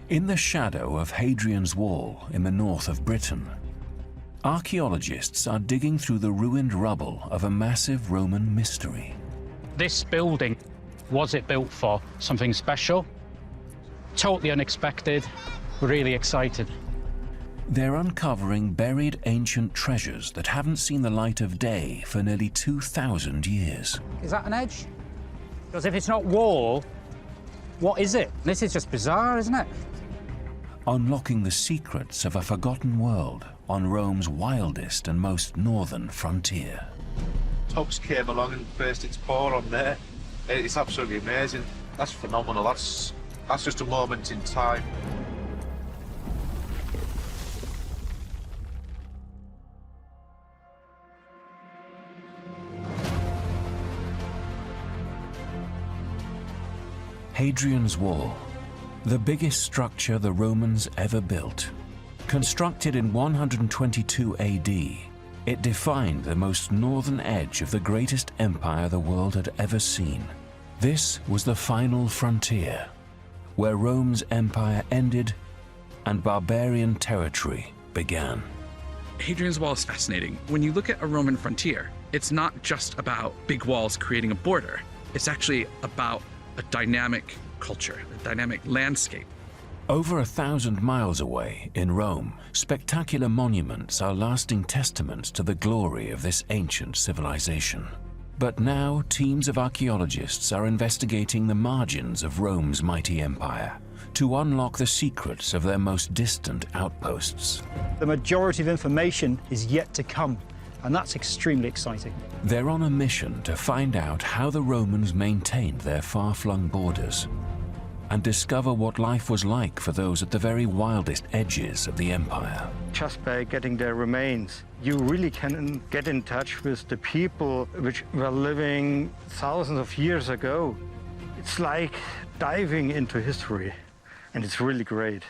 In the shadow of Hadrian's Wall in the north of Britain, archaeologists are digging through the ruined rubble of a massive Roman mystery. This building, was it built for something special? Totally unexpected, really excited. They're uncovering buried ancient treasures that haven't seen the light of day for nearly 2,000 years. Is that an edge? Because if it's not wall, what is it? This is just bizarre, isn't it? Unlocking the secrets of a forgotten world on Rome's wildest and most northern frontier. Tubbs came along and placed its paw on there. It's absolutely amazing. That's phenomenal. That's just a moment in time. Hadrian's Wall, the biggest structure the Romans ever built. Constructed in 122 AD, it defined the most northern edge of the greatest empire the world had ever seen. This was the final frontier, where Rome's empire ended and barbarian territory began. Hadrian's Wall is fascinating. When you look at a Roman frontier, it's not just about big walls creating a border. It's actually about a dynamic culture, a dynamic landscape. Over 1,000 miles away in Rome, spectacular monuments are lasting testaments to the glory of this ancient civilization. But now teams of archaeologists are investigating the margins of Rome's mighty empire to unlock the secrets of their most distant outposts. The majority of information is yet to come, and that's extremely exciting. They're on a mission to find out how the Romans maintained their far-flung borders and discover what life was like for those at the very wildest edges of the empire. Just by getting their remains, you really can get in touch with the people which were living thousands of years ago. It's like diving into history, and it's really great.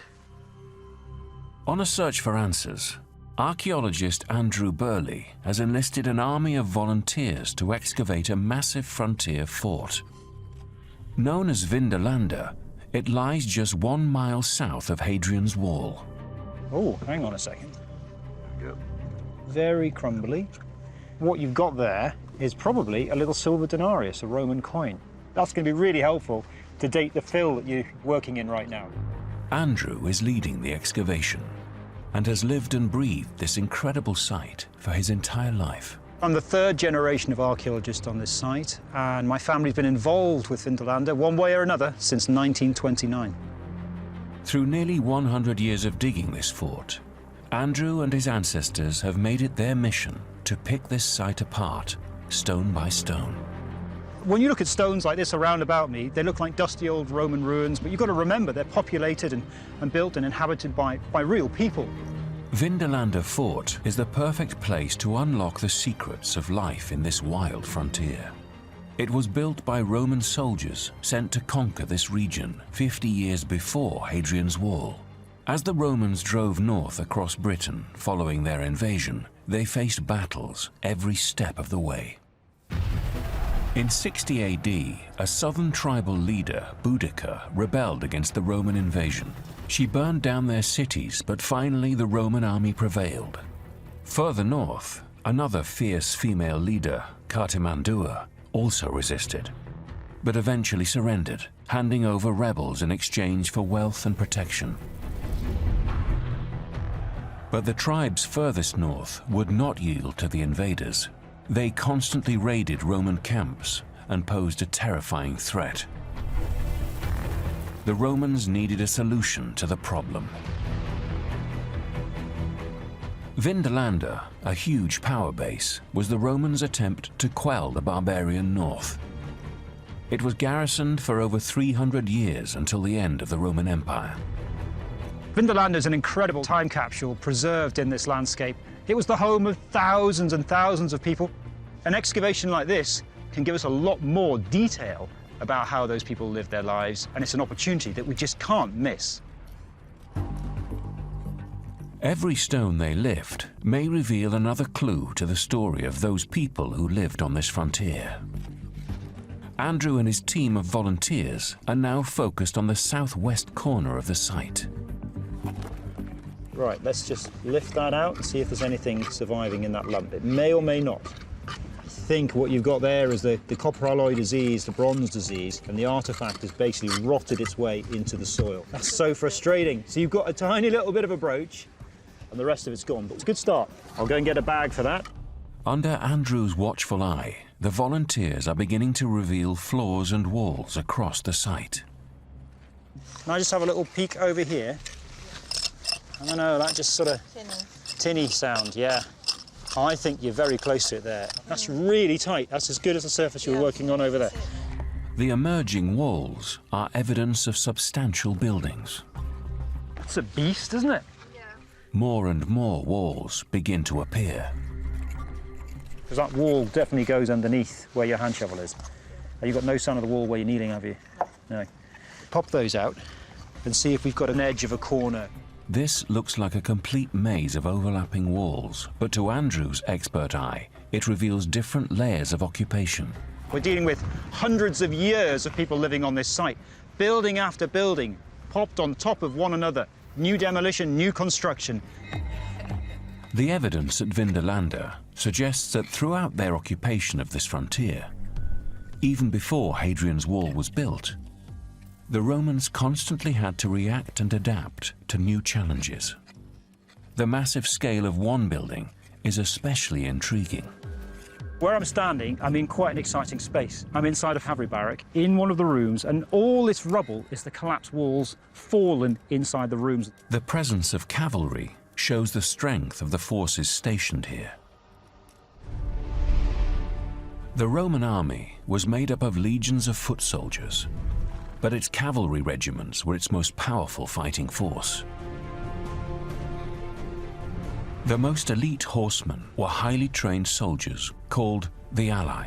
On a search for answers, archaeologist Andrew Burley has enlisted an army of volunteers to excavate a massive frontier fort. Known as Vindolanda, it lies just 1 mile south of Hadrian's Wall. Oh, hang on a second. Very crumbly. What you've got there is probably a little silver denarius, a Roman coin. That's going to be really helpful to date the fill that you're working in right now. Andrew is leading the excavation and has lived and breathed this incredible site for his entire life. I'm the third generation of archaeologists on this site, and my family's been involved with Vindolanda one way or another since 1929. Through nearly 100 years of digging this fort, Andrew and his ancestors have made it their mission to pick this site apart, stone by stone. When you look at stones like this around about me, they look like dusty old Roman ruins, but you've got to remember they're populated and built and inhabited by real people. Vindolanda Fort is the perfect place to unlock the secrets of life in this wild frontier. It was built by Roman soldiers sent to conquer this region 50 years before Hadrian's Wall. As the Romans drove north across Britain following their invasion, they faced battles every step of the way. In 60 AD, a southern tribal leader, Boudicca, rebelled against the Roman invasion. She burned down their cities, but finally the Roman army prevailed. Further north, another fierce female leader, Cartimandua, also resisted, but eventually surrendered, handing over rebels in exchange for wealth and protection. But the tribes furthest north would not yield to the invaders. They constantly raided Roman camps and posed a terrifying threat. The Romans needed a solution to the problem. Vindolanda, a huge power base, was the Romans' attempt to quell the barbarian north. It was garrisoned for over 300 years until the end of the Roman Empire. Vindolanda is an incredible time capsule preserved in this landscape. It was the home of thousands and thousands of people. An excavation like this can give us a lot more detail about how those people lived their lives, and it's an opportunity that we just can't miss. Every stone they lift may reveal another clue to the story of those people who lived on this frontier. Andrew and his team of volunteers are now focused on the southwest corner of the site. Right, let's just lift that out and see if there's anything surviving in that lump. It may or may not. I think what you've got there is the copper alloy disease, the bronze disease, and the artifact has basically rotted its way into the soil. That's so frustrating. So you've got a tiny little bit of a brooch, and the rest of it's gone, but it's a good start. I'll go and get a bag for that. Under Andrew's watchful eye, the volunteers are beginning to reveal floors and walls across the site. Can I just have a little peek over here? I don't know, that just sort of tinny sound, yeah. I think you're very close to it there. That's really tight. That's as good as the surface you were working on over there. The emerging walls are evidence of substantial buildings. It's a beast, isn't it? More and more walls begin to appear. Because that wall definitely goes underneath where your hand shovel is. You've got no sign of the wall where you're kneeling, have you? No. Pop those out and see if we've got an edge of a corner. This looks like a complete maze of overlapping walls, but to Andrew's expert eye, it reveals different layers of occupation. We're dealing with hundreds of years of people living on this site. Building after building, popped on top of one another. New demolition, new construction. The evidence at Vindolanda suggests that throughout their occupation of this frontier, even before Hadrian's Wall was built, the Romans constantly had to react and adapt to new challenges. The massive scale of one building is especially intriguing. Where I'm standing, I'm in quite an exciting space. I'm inside a Havre barrack, in one of the rooms, and all this rubble is the collapsed walls fallen inside the rooms. The presence of cavalry shows the strength of the forces stationed here. The Roman army was made up of legions of foot soldiers, but its cavalry regiments were its most powerful fighting force. The most elite horsemen were highly trained soldiers called the Ally.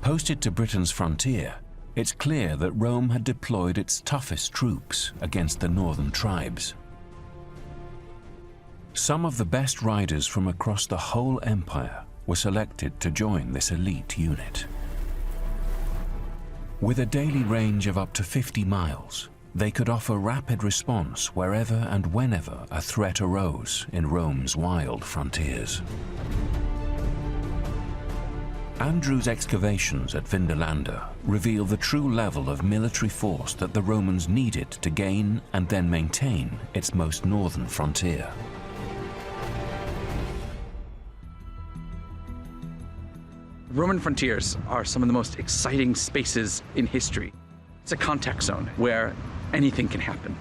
Posted to Britain's frontier, it's clear that Rome had deployed its toughest troops against the northern tribes. Some of the best riders from across the whole empire were selected to join this elite unit. With a daily range of up to 50 miles, they could offer rapid response wherever and whenever a threat arose in Rome's wild frontiers. Andrew's excavations at Vindolanda reveal the true level of military force that the Romans needed to gain and then maintain its most northern frontier. Roman frontiers are some of the most exciting spaces in history. It's a contact zone where anything can happen.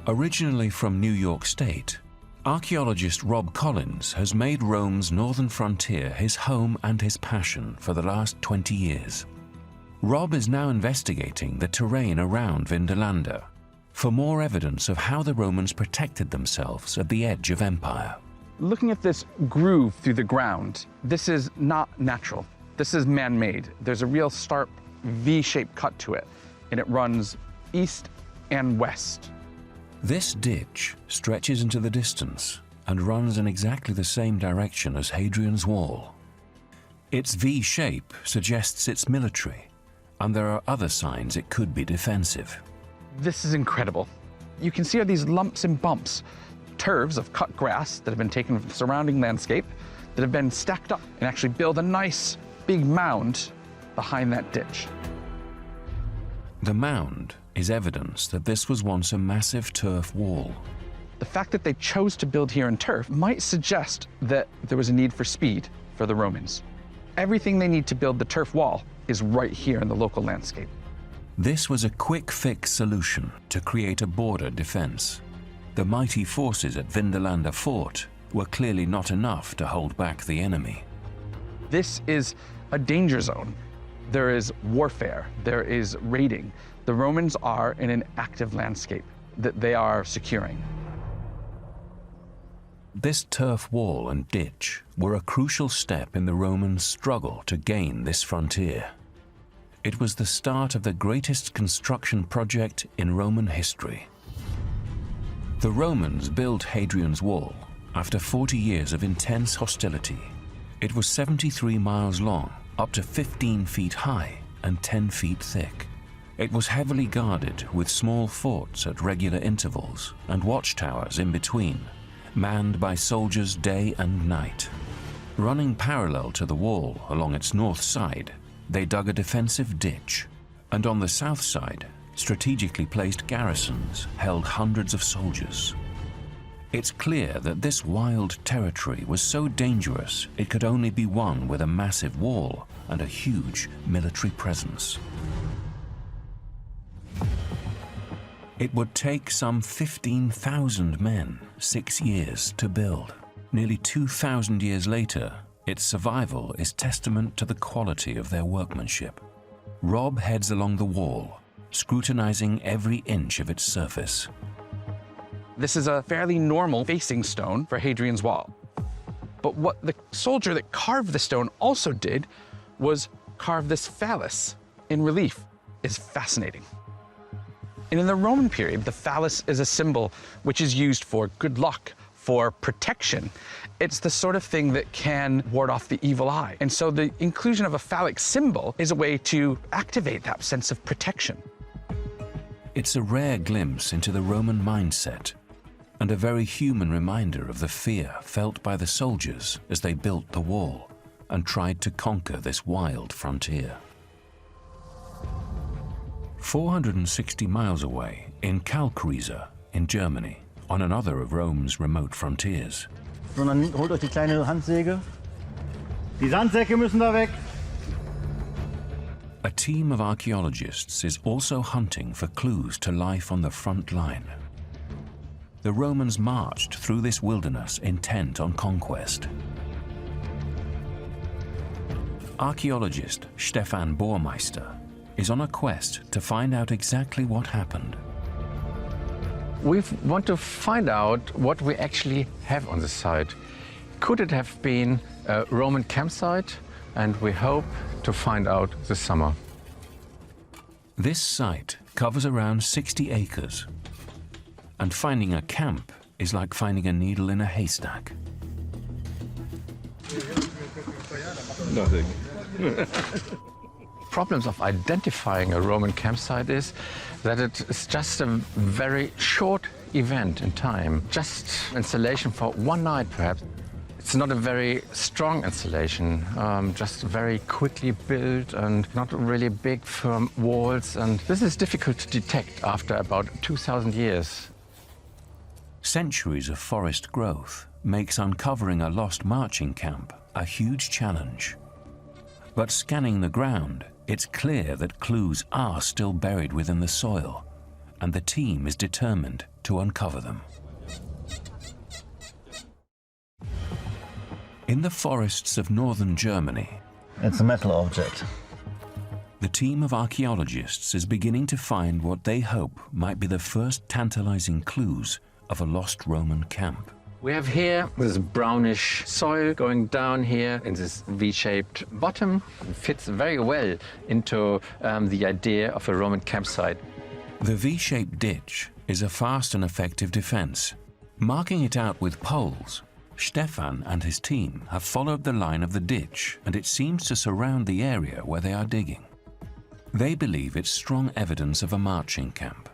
Originally from New York State, archaeologist Rob Collins has made Rome's northern frontier his home and his passion for the last 20 years. Rob is now investigating the terrain around Vindolanda for more evidence of how the Romans protected themselves at the edge of empire. Looking at this groove through the ground, this is not natural. This is man-made. There's a real sharp V-shaped cut to it, and it runs east and west. This ditch stretches into the distance and runs in exactly the same direction as Hadrian's Wall. Its V shape suggests it's military, and there are other signs it could be defensive. This is incredible. You can see these lumps and bumps, turves of cut grass that have been taken from the surrounding landscape that have been stacked up and actually build a nice big mound behind that ditch. The mound is evidence that this was once a massive turf wall. The fact that they chose to build here in turf might suggest that there was a need for speed for the Romans. Everything they need to build the turf wall is right here in the local landscape. This was a quick fix solution to create a border defense. The mighty forces at Vindolanda Fort were clearly not enough to hold back the enemy. This is a danger zone. There is warfare, there is raiding. The Romans are in an active landscape that they are securing. This turf wall and ditch were a crucial step in the Romans' struggle to gain this frontier. It was the start of the greatest construction project in Roman history. The Romans built Hadrian's Wall after 40 years of intense hostility. It was 73 miles long, up to 15 feet high, and 10 feet thick. It was heavily guarded with small forts at regular intervals and watchtowers in between, manned by soldiers day and night. Running parallel to the wall along its north side, they dug a defensive ditch, and on the south side, strategically placed garrisons held hundreds of soldiers. It's clear that this wild territory was so dangerous it could only be won with a massive wall and a huge military presence. It would take some 15,000 men 6 years to build. Nearly 2,000 years later, its survival is testament to the quality of their workmanship. Rob heads along the wall, scrutinizing every inch of its surface. This is a fairly normal facing stone for Hadrian's wall. But what the soldier that carved the stone also did was carve this phallus in relief. Is fascinating. And in the Roman period, the phallus is a symbol which is used for good luck, for protection. It's the sort of thing that can ward off the evil eye. And so the inclusion of a phallic symbol is a way to activate that sense of protection. It's a rare glimpse into the Roman mindset and a very human reminder of the fear felt by the soldiers as they built the wall and tried to conquer this wild frontier. 460 miles away, in Kalkriese in Germany, on another of Rome's remote frontiers. Sondern holt euch die kleine Handsäge. Die Sandsäcke müssen da weg. A team of archaeologists is also hunting for clues to life on the front line. The Romans marched through this wilderness intent on conquest. Archaeologist Stefan Bohrmeister is on a quest to find out exactly what happened. We want to find out what we actually have on the site. Could it have been a Roman campsite? And we hope to find out this summer. This site covers around 60 acres, and finding a camp is like finding a needle in a haystack. Nothing. Problems of identifying a Roman campsite is that it is just a very short event in time, just installation for one night perhaps. It's not a very strong installation, just very quickly built and not really big firm walls, and this is difficult to detect after about 2,000 years. Centuries of forest growth makes uncovering a lost marching camp a huge challenge. But scanning the ground, it's clear that clues are still buried within the soil, and the team is determined to uncover them. In the forests of northern Germany, It's a metal object. the team of archaeologists is beginning to find what they hope might be the first tantalizing clues of a lost Roman camp. We have here this brownish soil going down here in this V-shaped bottom. It fits very well into the idea of a Roman campsite. The V-shaped ditch is a fast and effective defense. Marking it out with poles, Stefan and his team have followed the line of the ditch, and it seems to surround the area where they are digging. They believe it's strong evidence of a marching camp.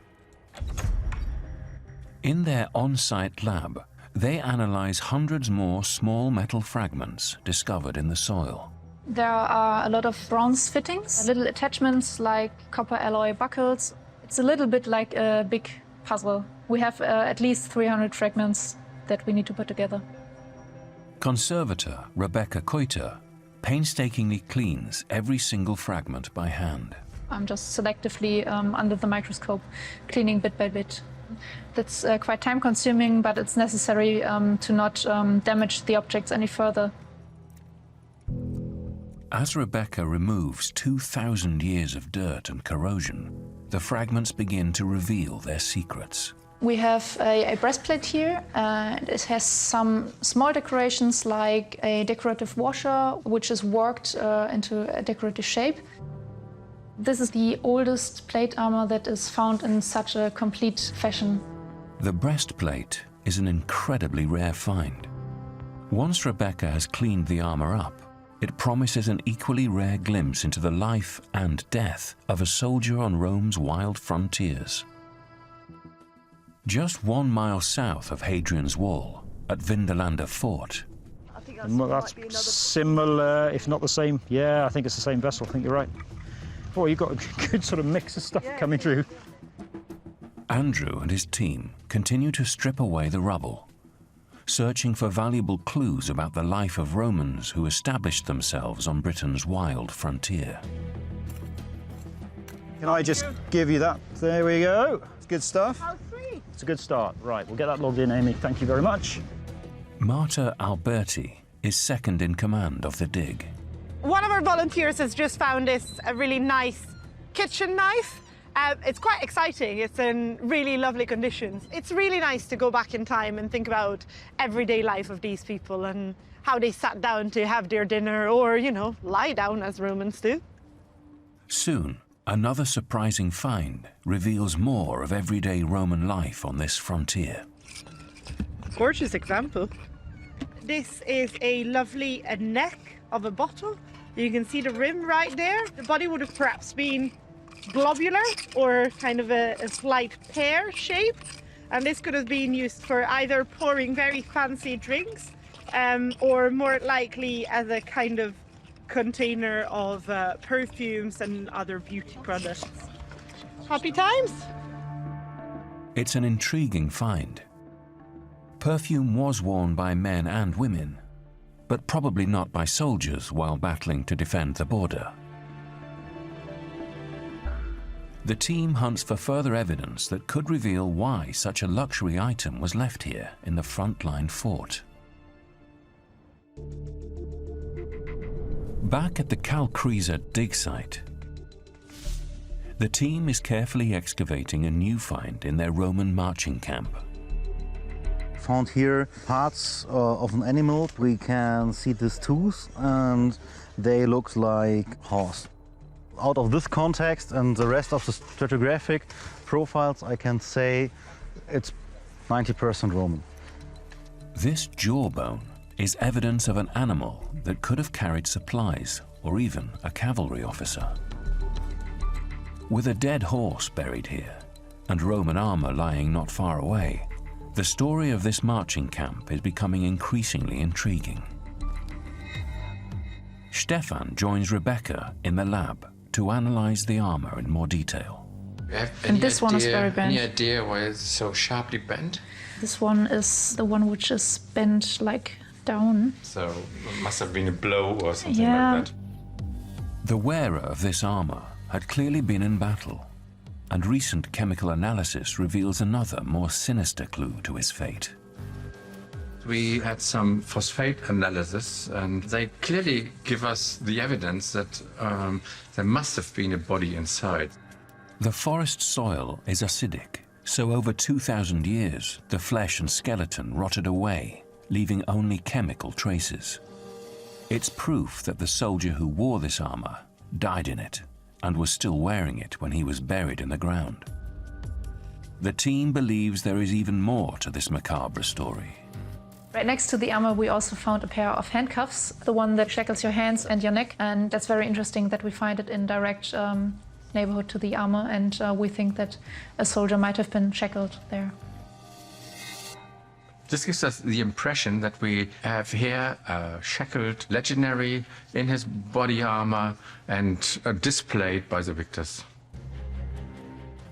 In their on-site lab, they analyze hundreds more small metal fragments discovered in the soil. There are a lot of bronze fittings, little attachments like copper alloy buckles. It's a little bit like a big puzzle. We have at least 300 fragments that we need to put together. Conservator Rebecca Koiter painstakingly cleans every single fragment by hand. I'm just selectively under the microscope, cleaning bit by bit. That's quite time-consuming, but it's necessary to not damage the objects any further. As Rebecca removes 2,000 years of dirt and corrosion, the fragments begin to reveal their secrets. We have a breastplate here, and it has some small decorations like a decorative washer, which is worked into a decorative shape. This is the oldest plate armor that is found in such a complete fashion. The breastplate is an incredibly rare find. Once Rebecca has cleaned the armor up, it promises an equally rare glimpse into the life and death of a soldier on Rome's wild frontiers. Just 1 mile south of Hadrian's Wall, at Vindolanda Fort. That's similar, if not the same. Yeah, I think it's the same vessel. I think you're right. Boy, you've got a good sort of mix of stuff coming through. Andrew and his team continue to strip away the rubble, searching for valuable clues about the life of Romans who established themselves on Britain's wild frontier. Can I just give you that? There we go. It's good stuff. How sweet. It's a good start. Right, we'll get that logged in, Amy. Thank you very much. Marta Alberti is second in command of the dig. One of our volunteers has just found this a really nice kitchen knife. It's quite exciting. It's in really lovely conditions. It's really nice to go back in time and think about everyday life of these people and how they sat down to have their dinner or, you know, lie down as Romans do. Soon, another surprising find reveals more of everyday Roman life on this frontier. Gorgeous example. This is a lovely neck of a bottle. You can see the rim right there. The body would have perhaps been globular or kind of a slight pear shape. And this could have been used for either pouring very fancy drinks or more likely as a kind of container of perfumes and other beauty products. Happy times? It's an intriguing find. Perfume was worn by men and women, but probably not by soldiers while battling to defend the border. The team hunts for further evidence that could reveal why such a luxury item was left here in the frontline fort. Back at the Calcresa dig site, the team is carefully excavating a new find in their Roman marching camp. Found here parts of an animal. We can see this tooth and they look like horse. Out of this context and the rest of the stratigraphic profiles, I can say it's 90% Roman. This jawbone is evidence of an animal that could have carried supplies or even a cavalry officer. With a dead horse buried here and Roman armor lying not far away, the story of this marching camp is becoming increasingly intriguing. Stefan joins Rebecca in the lab to analyze the armor in more detail. And this one is very bent. Any idea why it's so sharply bent? This one is the one which is bent like down. So it must have been a blow or something Yeah. like that. The wearer of this armor had clearly been in battle, and recent chemical analysis reveals another, more sinister clue to his fate. We had some phosphate analysis, and they clearly give us the evidence that there must have been a body inside. The forest soil is acidic, so over 2,000 years, the flesh and skeleton rotted away, leaving only chemical traces. It's proof that the soldier who wore this armor died in it and was still wearing it when he was buried in the ground. The team believes there is even more to this macabre story. Right next to the armor, we also found a pair of handcuffs, the one that shackles your hands and your neck. And that's very interesting that we find it in direct neighborhood to the armor. And we think that a soldier might have been shackled there. This gives us the impression that we have here a shackled legionary in his body armor and displayed by the victors.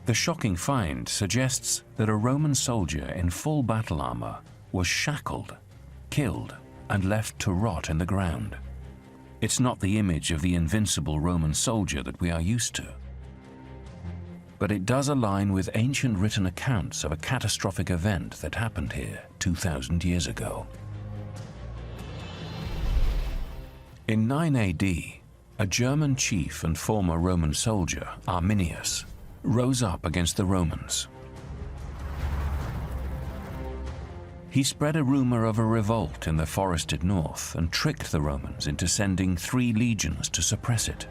The shocking find suggests that a Roman soldier in full battle armor was shackled, killed, and left to rot in the ground. It's not the image of the invincible Roman soldier that we are used to. But it does align with ancient written accounts of a catastrophic event that happened here 2,000 years ago. In 9 AD, a German chief and former Roman soldier, Arminius, rose up against the Romans. He spread a rumor of a revolt in the forested north and tricked the Romans into sending 3 legions to suppress it.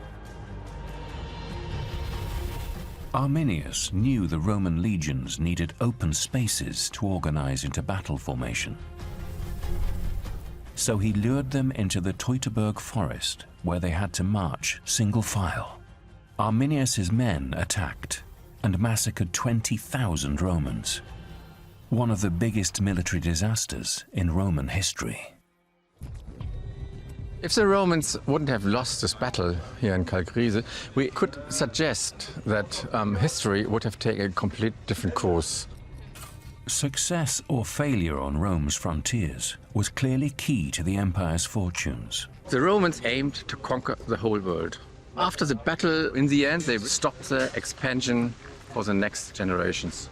Arminius knew the Roman legions needed open spaces to organize into battle formation. So he lured them into the Teutoburg forest, where they had to march single file. Arminius's men attacked and massacred 20,000 Romans. One of the biggest military disasters in Roman history. If the Romans wouldn't have lost this battle here in Calgrise, we could suggest that history would have taken a complete different course. Success or failure on Rome's frontiers was clearly key to the empire's fortunes. The Romans aimed to conquer the whole world. After the battle, in the end, they stopped their expansion for the next generations.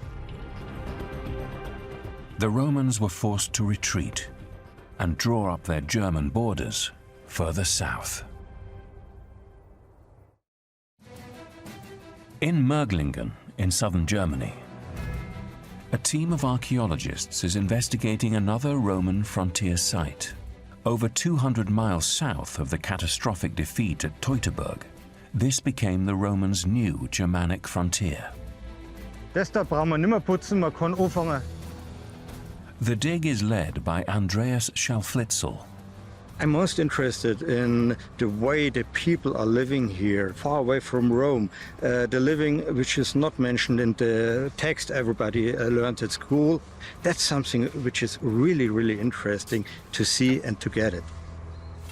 The Romans were forced to retreat and draw up their German borders further south. In Merglingen, in southern Germany, a team of archaeologists is investigating another Roman frontier site. Over 200 miles south of the catastrophic defeat at Teutoburg, this became the Romans' new Germanic frontier. Das da brauchen wir nicht mehr putzen, man kann anfangen. The dig is led by Andreas Schalflitzel. I'm most interested in the way the people are living here, far away from Rome. The living which is not mentioned in the text everybody learned at school. That's something which is really, really interesting to see and to get it.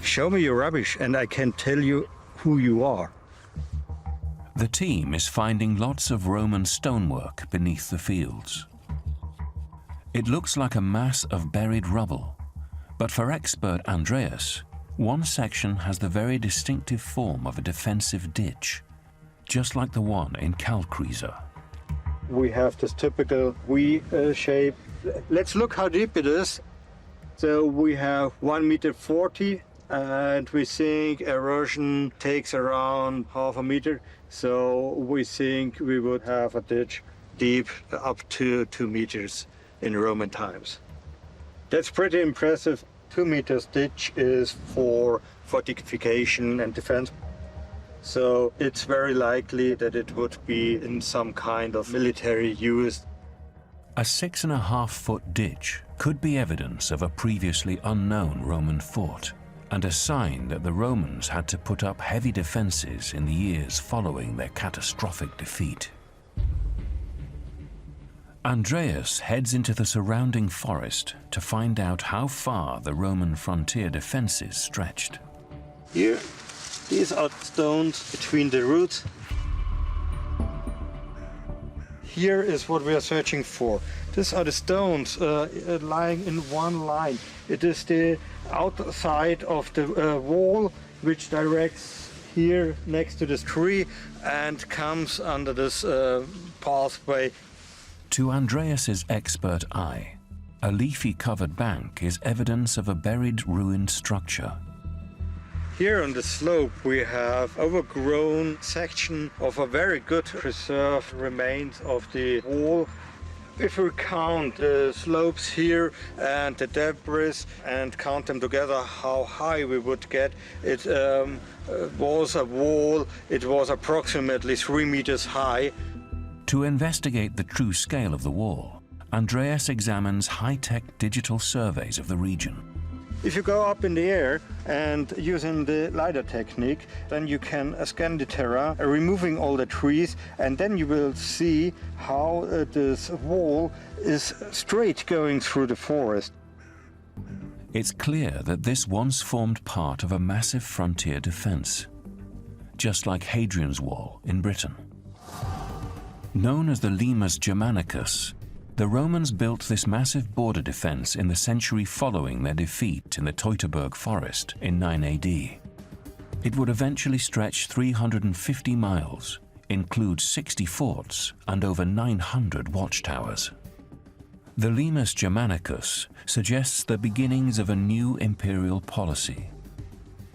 Show me your rubbish and I can tell you who you are. The team is finding lots of Roman stonework beneath the fields. It looks like a mass of buried rubble. But for expert Andreas, one section has the very distinctive form of a defensive ditch, just like the one in Calcrease. We have this typical V shape. Let's look how deep it is. So we have 1.40 meters, and we think erosion takes around half a meter. So we think we would have a ditch deep up to 2 meters in Roman times. That's pretty impressive. 2 meters ditch is for fortification and defense. So it's very likely that it would be in some kind of military use. A 6.5-foot ditch could be evidence of a previously unknown Roman fort, and a sign that the Romans had to put up heavy defenses in the years following their catastrophic defeat. Andreas heads into the surrounding forest to find out how far the Roman frontier defenses stretched. Here, these are stones between the roots. Here is what we are searching for. These are the stones lying in one line. It is the outside of the wall which directs here next to this tree and comes under this pathway. To Andreas's expert eye, a leafy-covered bank is evidence of a buried ruined structure. Here on the slope we have overgrown section of a very good preserved remains of the wall. If we count the slopes here and the debris and count them together, how high we would get, it was a wall, it was approximately 3 meters high. To investigate the true scale of the wall, Andreas examines high-tech digital surveys of the region. If you go up in the air and using the LiDAR technique, then you can scan the terrain, removing all the trees, and then you will see how this wall is straight going through the forest. It's clear that this once formed part of a massive frontier defense, just like Hadrian's Wall in Britain. Known as the Limes Germanicus, the Romans built this massive border defense in the century following their defeat in the Teutoburg forest in 9 AD. It would eventually stretch 350 miles, include 60 forts and over 900 watchtowers. The Limes Germanicus suggests the beginnings of a new imperial policy.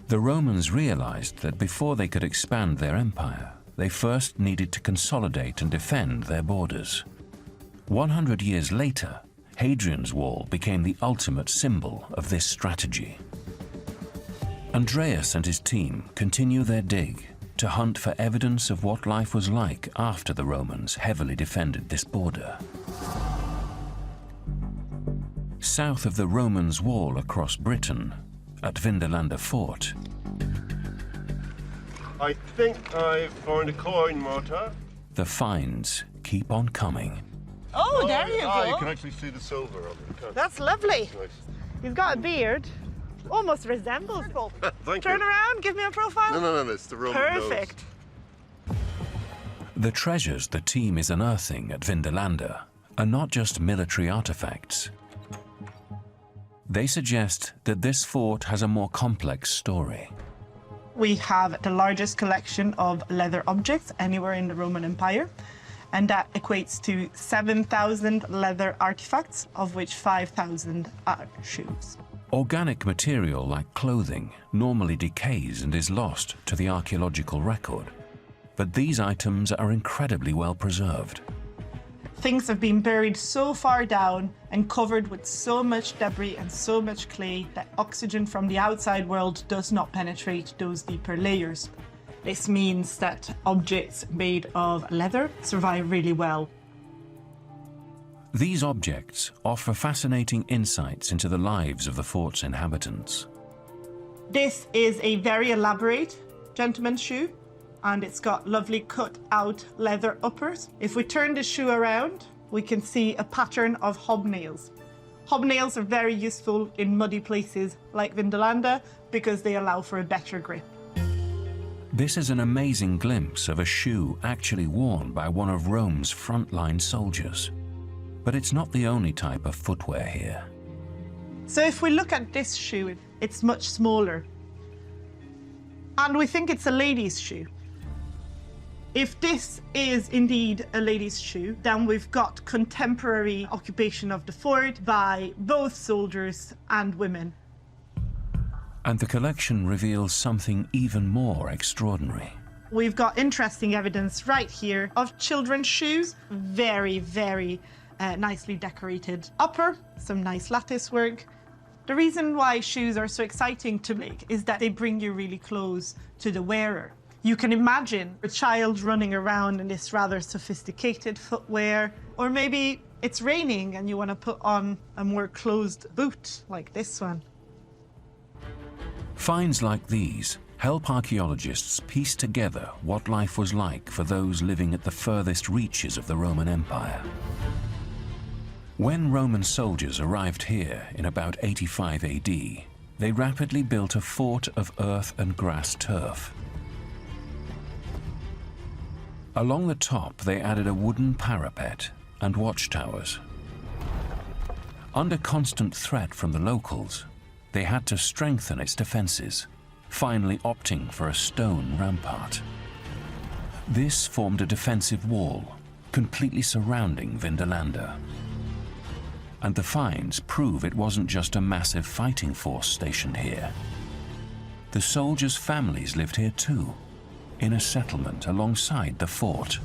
The Romans realized that before they could expand their empire, they first needed to consolidate and defend their borders. 100 years later, Hadrian's Wall became the ultimate symbol of this strategy. Andreas and his team continue their dig to hunt for evidence of what life was like after the Romans heavily defended this border. South of the Romans' wall across Britain, at Vindolanda Fort. I think I found a coin, Marta. The finds keep on coming. Oh, there you go. You can actually see the silver on it. Can't That's lovely. you? Nice. He's got a beard. Almost resembles. Thank Turn you. around, give me a profile. No, it's the Roman nose. Perfect. The treasures the team is unearthing at Vindolanda are not just military artifacts. They suggest that this fort has a more complex story. We have the largest collection of leather objects anywhere in the Roman Empire, and that equates to 7,000 leather artifacts, of which 5,000 are shoes. Organic material like clothing normally decays and is lost to the archaeological record, but these items are incredibly well preserved. Things have been buried so far down and covered with so much debris and so much clay that oxygen from the outside world does not penetrate those deeper layers. This means that objects made of leather survive really well. These objects offer fascinating insights into the lives of the fort's inhabitants. This is a very elaborate gentleman's shoe, and it's got lovely cut out leather uppers. If we turn the shoe around, we can see a pattern of hobnails. Hobnails are very useful in muddy places like Vindolanda because they allow for a better grip. This is an amazing glimpse of a shoe actually worn by one of Rome's frontline soldiers. But it's not the only type of footwear here. So if we look at this shoe, it's much smaller. And we think it's a lady's shoe. If this is indeed a lady's shoe, then we've got contemporary occupation of the fort by both soldiers and women. And the collection reveals something even more extraordinary. We've got interesting evidence right here of children's shoes. Very, very nicely decorated upper, some nice lattice work. The reason why shoes are so exciting to make is that they bring you really close to the wearer. You can imagine a child running around in this rather sophisticated footwear, or maybe it's raining and you want to put on a more closed boot like this one. Finds like these help archaeologists piece together what life was like for those living at the furthest reaches of the Roman Empire. When Roman soldiers arrived here in about 85 AD, they rapidly built a fort of earth and grass turf. Along the top, they added a wooden parapet and watchtowers. Under constant threat from the locals, they had to strengthen its defenses, finally opting for a stone rampart. This formed a defensive wall, completely surrounding Vindolanda. And the finds prove it wasn't just a massive fighting force stationed here. The soldiers' families lived here too, in a settlement alongside the fort.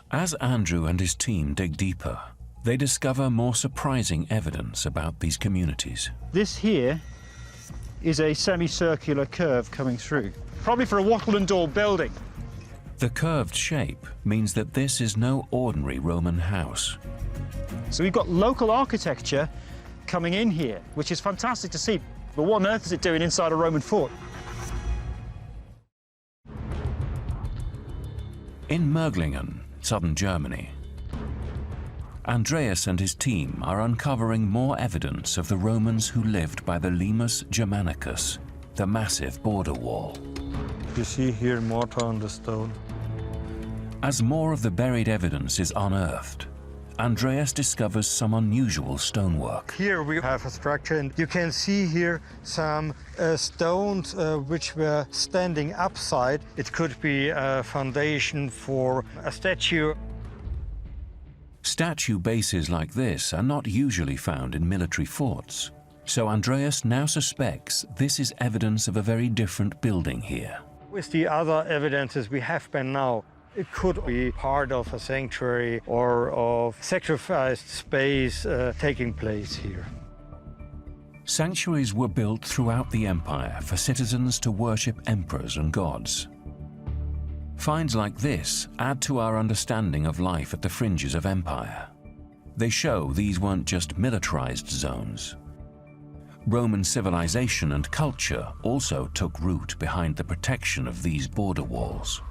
As Andrew and his team dig deeper, they discover more surprising evidence about these communities. This here is a semicircular curve coming through, probably for a wattle and daub building. The curved shape means that this is no ordinary Roman house. So we've got local architecture coming in here, which is fantastic to see. But what on earth is it doing inside a Roman fort? In Merglingen, southern Germany, Andreas and his team are uncovering more evidence of the Romans who lived by the Limus Germanicus, the massive border wall. You see here mortar on the stone. As more of the buried evidence is unearthed, Andreas discovers some unusual stonework. Here we have a structure, and you can see here some stones which were standing upside. It could be a foundation for a statue. Statue bases like this are not usually found in military forts, so Andreas now suspects this is evidence of a very different building here. With the other evidences we have by now, it could be part of a sanctuary or of sacrificed space taking place here. Sanctuaries were built throughout the empire for citizens to worship emperors and gods. Finds like this add to our understanding of life at the fringes of empire. They show these weren't just militarized zones. Roman civilization and culture also took root behind the protection of these border walls.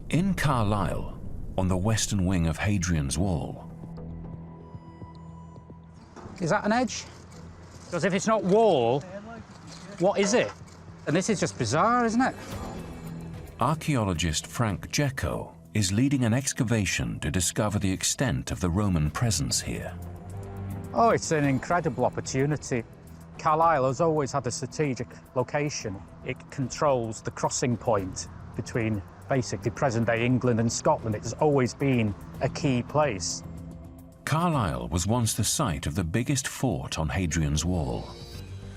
In Carlisle, on the western wing of Hadrian's Wall. Is that an edge? Because if it's not wall, what is it? And this is just bizarre, isn't it? Archaeologist Frank Jecko is leading an excavation to discover the extent of the Roman presence here. Oh, it's an incredible opportunity. Carlisle has always had a strategic location. It controls the crossing point between basically present-day England and Scotland. It's always been a key place. Carlisle was once the site of the biggest fort on Hadrian's Wall,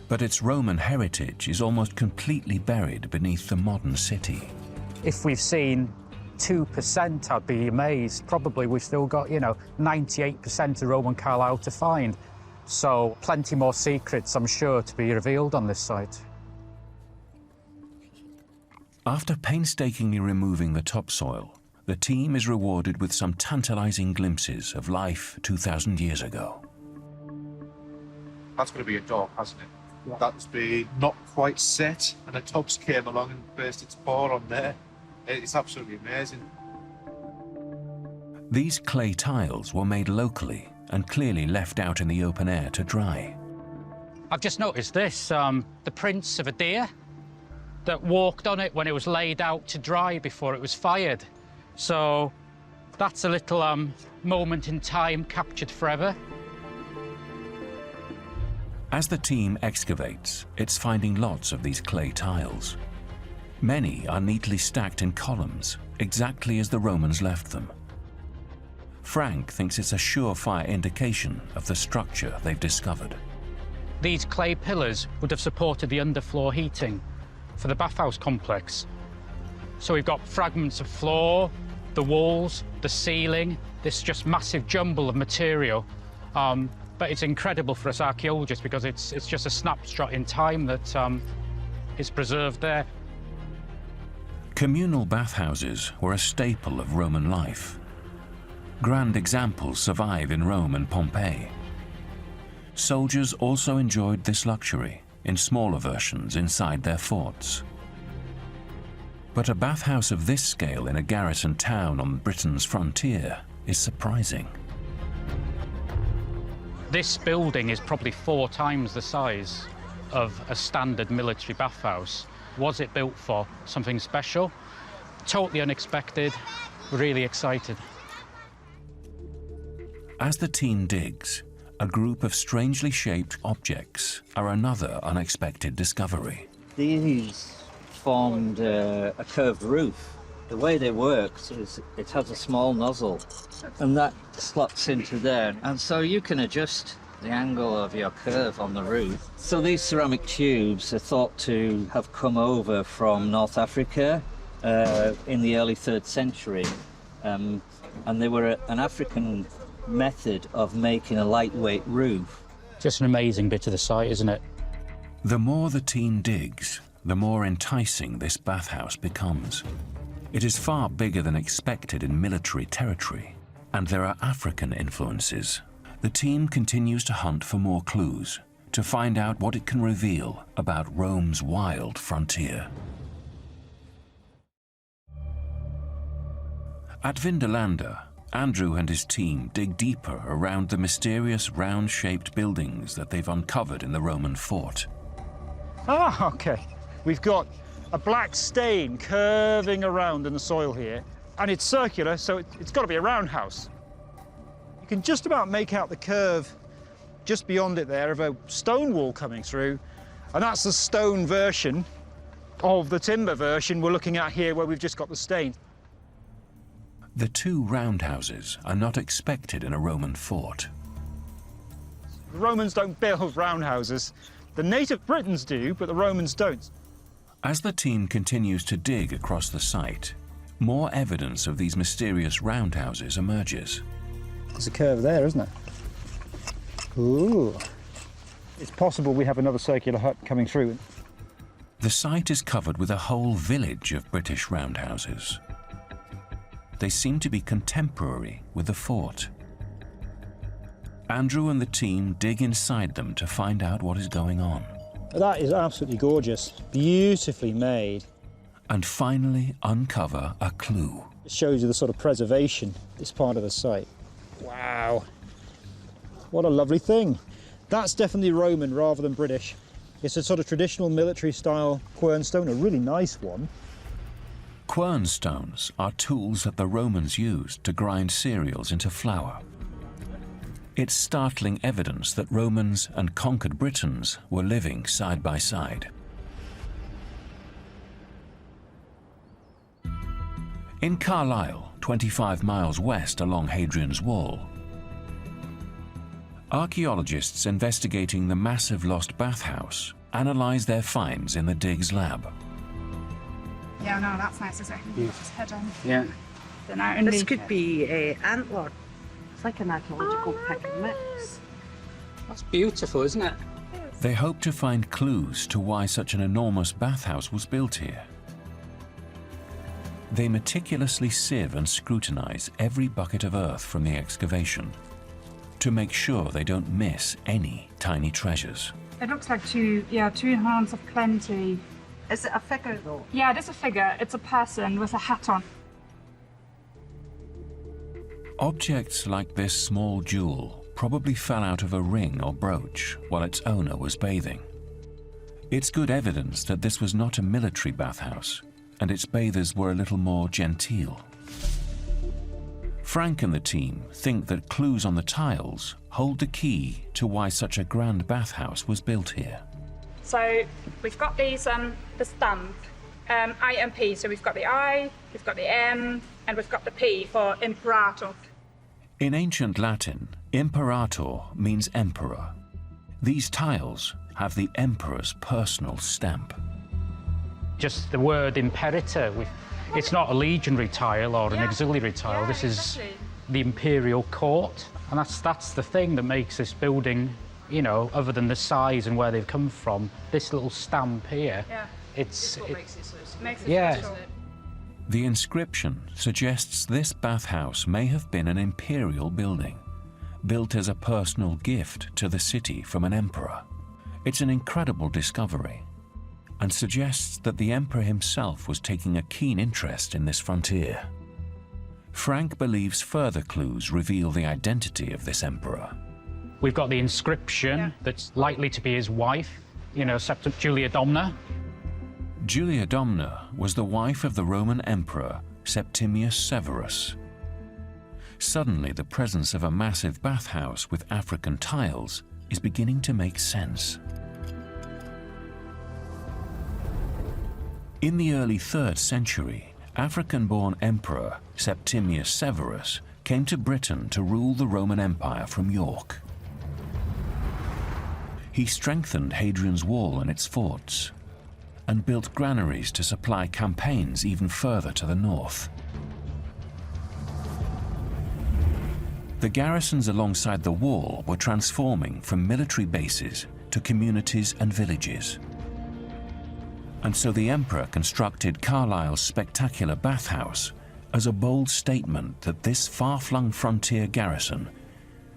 but its Roman heritage is almost completely buried beneath the modern city. If we've seen 2%, I'd be amazed. Probably we've still got, 98% of Roman Carlisle to find. So plenty more secrets, I'm sure, to be revealed on this site. After painstakingly removing the topsoil, the team is rewarded with some tantalizing glimpses of life 2,000 years ago. That's going to be a door, hasn't it? Yeah. That's been not quite set, and a tubs came along and burst its paw on there. It's absolutely amazing. These clay tiles were made locally and clearly left out in the open air to dry. I've just noticed this, the prints of a deer that walked on it when it was laid out to dry before it was fired. So that's a little moment in time captured forever. As the team excavates, it's finding lots of these clay tiles. Many are neatly stacked in columns, exactly as the Romans left them. Frank thinks it's a surefire indication of the structure they've discovered. These clay pillars would have supported the underfloor heating for the bathhouse complex. So we've got fragments of floor, the walls, the ceiling, this just massive jumble of material. But it's incredible for us archaeologists because it's just a snapshot in time that is preserved there. Communal bathhouses were a staple of Roman life. Grand examples survive in Rome and Pompeii. Soldiers also enjoyed this luxury in smaller versions inside their forts. But a bathhouse of this scale in a garrison town on Britain's frontier is surprising. This building is probably 4 times the size of a standard military bathhouse. Was it built for something special? Totally unexpected, really excited. As the team digs, a group of strangely shaped objects are another unexpected discovery. These formed a curved roof. The way they worked is it has a small nozzle and that slots into there, and so you can adjust the angle of your curve on the roof. So these ceramic tubes are thought to have come over from North Africa in the early 3rd century, and they were an African method of making a lightweight roof. Just an amazing bit of the site, isn't it? The more the team digs, the more enticing this bathhouse becomes. It is far bigger than expected in military territory, and there are African influences. The team continues to hunt for more clues to find out what it can reveal about Rome's wild frontier. At Vindolanda, Andrew and his team dig deeper around the mysterious round-shaped buildings that they've uncovered in the Roman fort. Ah, okay. We've got a black stain curving around in the soil here, and it's circular, so it's got to be a roundhouse. You can just about make out the curve just beyond it there of a stone wall coming through, and that's the stone version of the timber version we're looking at here, where we've just got the stain. The 2 roundhouses are not expected in a Roman fort. The Romans don't build roundhouses. The native Britons do, but the Romans don't. As the team continues to dig across the site, more evidence of these mysterious roundhouses emerges. There's a curve there, isn't it? Ooh. It's possible we have another circular hut coming through. The site is covered with a whole village of British roundhouses. They seem to be contemporary with the fort. Andrew and the team dig inside them to find out what is going on. That is absolutely gorgeous, beautifully made. And finally uncover a clue. It shows you the sort of preservation, this part of the site. Wow, what a lovely thing. That's definitely Roman rather than British. It's a sort of traditional military style quernstone, a really nice one. Quernstones are tools that the Romans used to grind cereals into flour. It's startling evidence that Romans and conquered Britons were living side by side. In Carlisle, 25 miles west along Hadrian's Wall, archaeologists investigating the massive lost bathhouse analyze their finds in the digs lab. Yeah, no, that's nice, isn't it? Yeah. Just head on. Yeah. Then out and This could be an antler. It's like an archaeological pick and mix. That's beautiful, isn't it? They hope to find clues to why such an enormous bathhouse was built here. They meticulously sieve and scrutinize every bucket of earth from the excavation to make sure they don't miss any tiny treasures. It looks like two hands of plenty. Is it a figure though? Yeah, it is a figure. It's a person with a hat on. Objects like this small jewel probably fell out of a ring or brooch while its owner was bathing. It's good evidence that this was not a military bathhouse, and its bathers were a little more genteel. Frank and the team think that clues on the tiles hold the key to why such a grand bathhouse was built here. So we've got these, the stamp, I and P. So we've got the I, we've got the M, and we've got the P for imperator. In ancient Latin, imperator means emperor. These tiles have the emperor's personal stamp. Just the word imperator, it's not a legionary tile or an auxiliary tile. Yeah, this is exactly. the imperial court, and that's the thing that makes this building, you know, other than the size and where they've come from, this little stamp here. Yeah. It's what makes it so special. Yeah. Special. The inscription suggests this bathhouse may have been an imperial building, built as a personal gift to the city from an emperor. It's an incredible discovery, and suggests that the emperor himself was taking a keen interest in this frontier. Frank believes further clues reveal the identity of this emperor. We've got the inscription that's likely to be his wife, you know, Julia Domna. Julia Domna was the wife of the Roman emperor Septimius Severus. Suddenly, the presence of a massive bathhouse with African tiles is beginning to make sense. In the early 3rd century, African-born emperor Septimius Severus came to Britain to rule the Roman Empire from York. He strengthened Hadrian's Wall and its forts, and built granaries to supply campaigns even further to the north. The garrisons alongside the wall were transforming from military bases to communities and villages. And so the emperor constructed Carlisle's spectacular bathhouse as a bold statement that this far-flung frontier garrison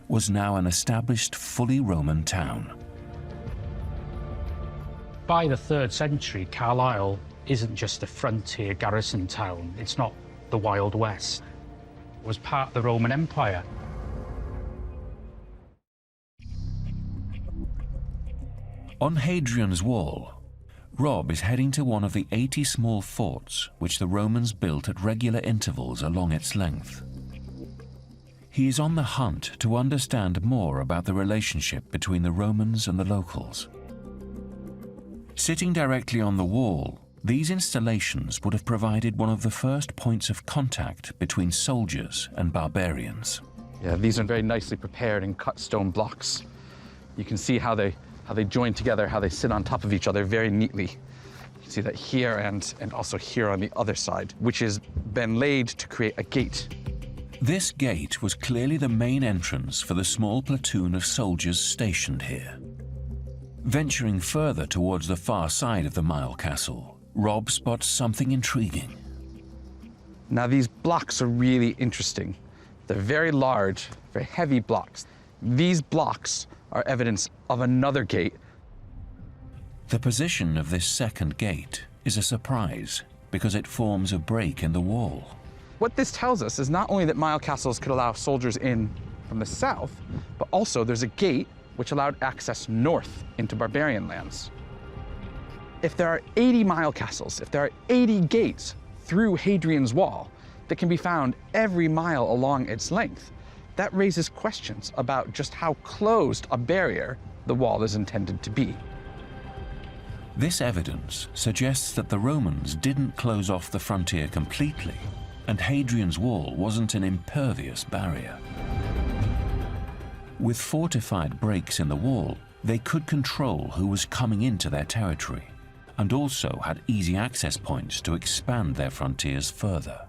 was now an established, fully Roman town. By the 3rd century, Carlisle isn't just a frontier garrison town. It's not the Wild West. It was part of the Roman Empire. On Hadrian's Wall, Rob is heading to one of the 80 small forts which the Romans built at regular intervals along its length. He is on the hunt to understand more about the relationship between the Romans and the locals. Sitting directly on the wall, these installations would have provided one of the first points of contact between soldiers and barbarians. Yeah, these are very nicely prepared and cut stone blocks. You can see how they join together, how they sit on top of each other very neatly. You can see that here and also here on the other side, which has been laid to create a gate. This gate was clearly the main entrance for the small platoon of soldiers stationed here. Venturing further towards the far side of the Mile Castle, Rob spots something intriguing. Now these blocks are really interesting. They're very large, very heavy blocks. These blocks are evidence of another gate. The position of this second gate is a surprise because it forms a break in the wall. What this tells us is not only that mile castles could allow soldiers in from the south, but also there's a gate which allowed access north into barbarian lands. If there are 80 mile castles, if there are 80 gates through Hadrian's wall that can be found every mile along its length, that raises questions about just how closed a barrier the wall is intended to be. This evidence suggests that the Romans didn't close off the frontier completely, and Hadrian's wall wasn't an impervious barrier. With fortified breaks in the wall, they could control who was coming into their territory, and also had easy access points to expand their frontiers further.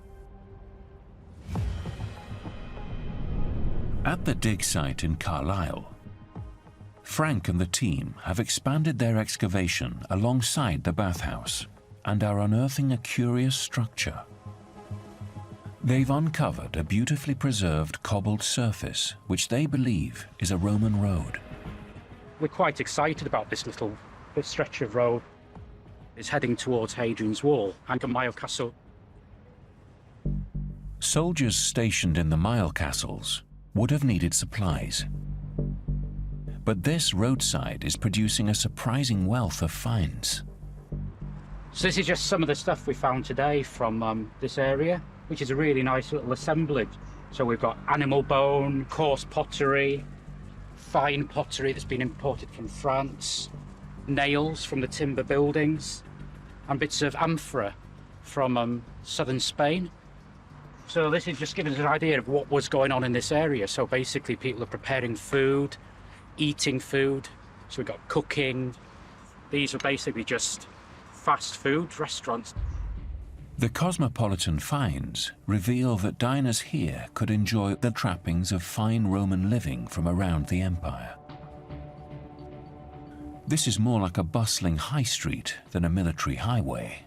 At the dig site in Carlisle, Frank and the team have expanded their excavation alongside the bathhouse and are unearthing a curious structure. They've uncovered a beautifully preserved cobbled surface, which they believe is a Roman road. We're quite excited about this stretch of road. It's heading towards Hadrian's Wall and a mile castle. Soldiers stationed in the mile castles would have needed supplies. But this roadside is producing a surprising wealth of finds. So this is just some of the stuff we found today from this area, which is a really nice little assemblage. So we've got animal bone, coarse pottery, fine pottery that's been imported from France, nails from the timber buildings, and bits of amphora from southern Spain. So this is just giving us an idea of what was going on in this area. So basically people are preparing food, eating food. So we've got cooking. These are basically just fast food restaurants. The cosmopolitan finds reveal that diners here could enjoy the trappings of fine Roman living from around the empire. This is more like a bustling high street than a military highway.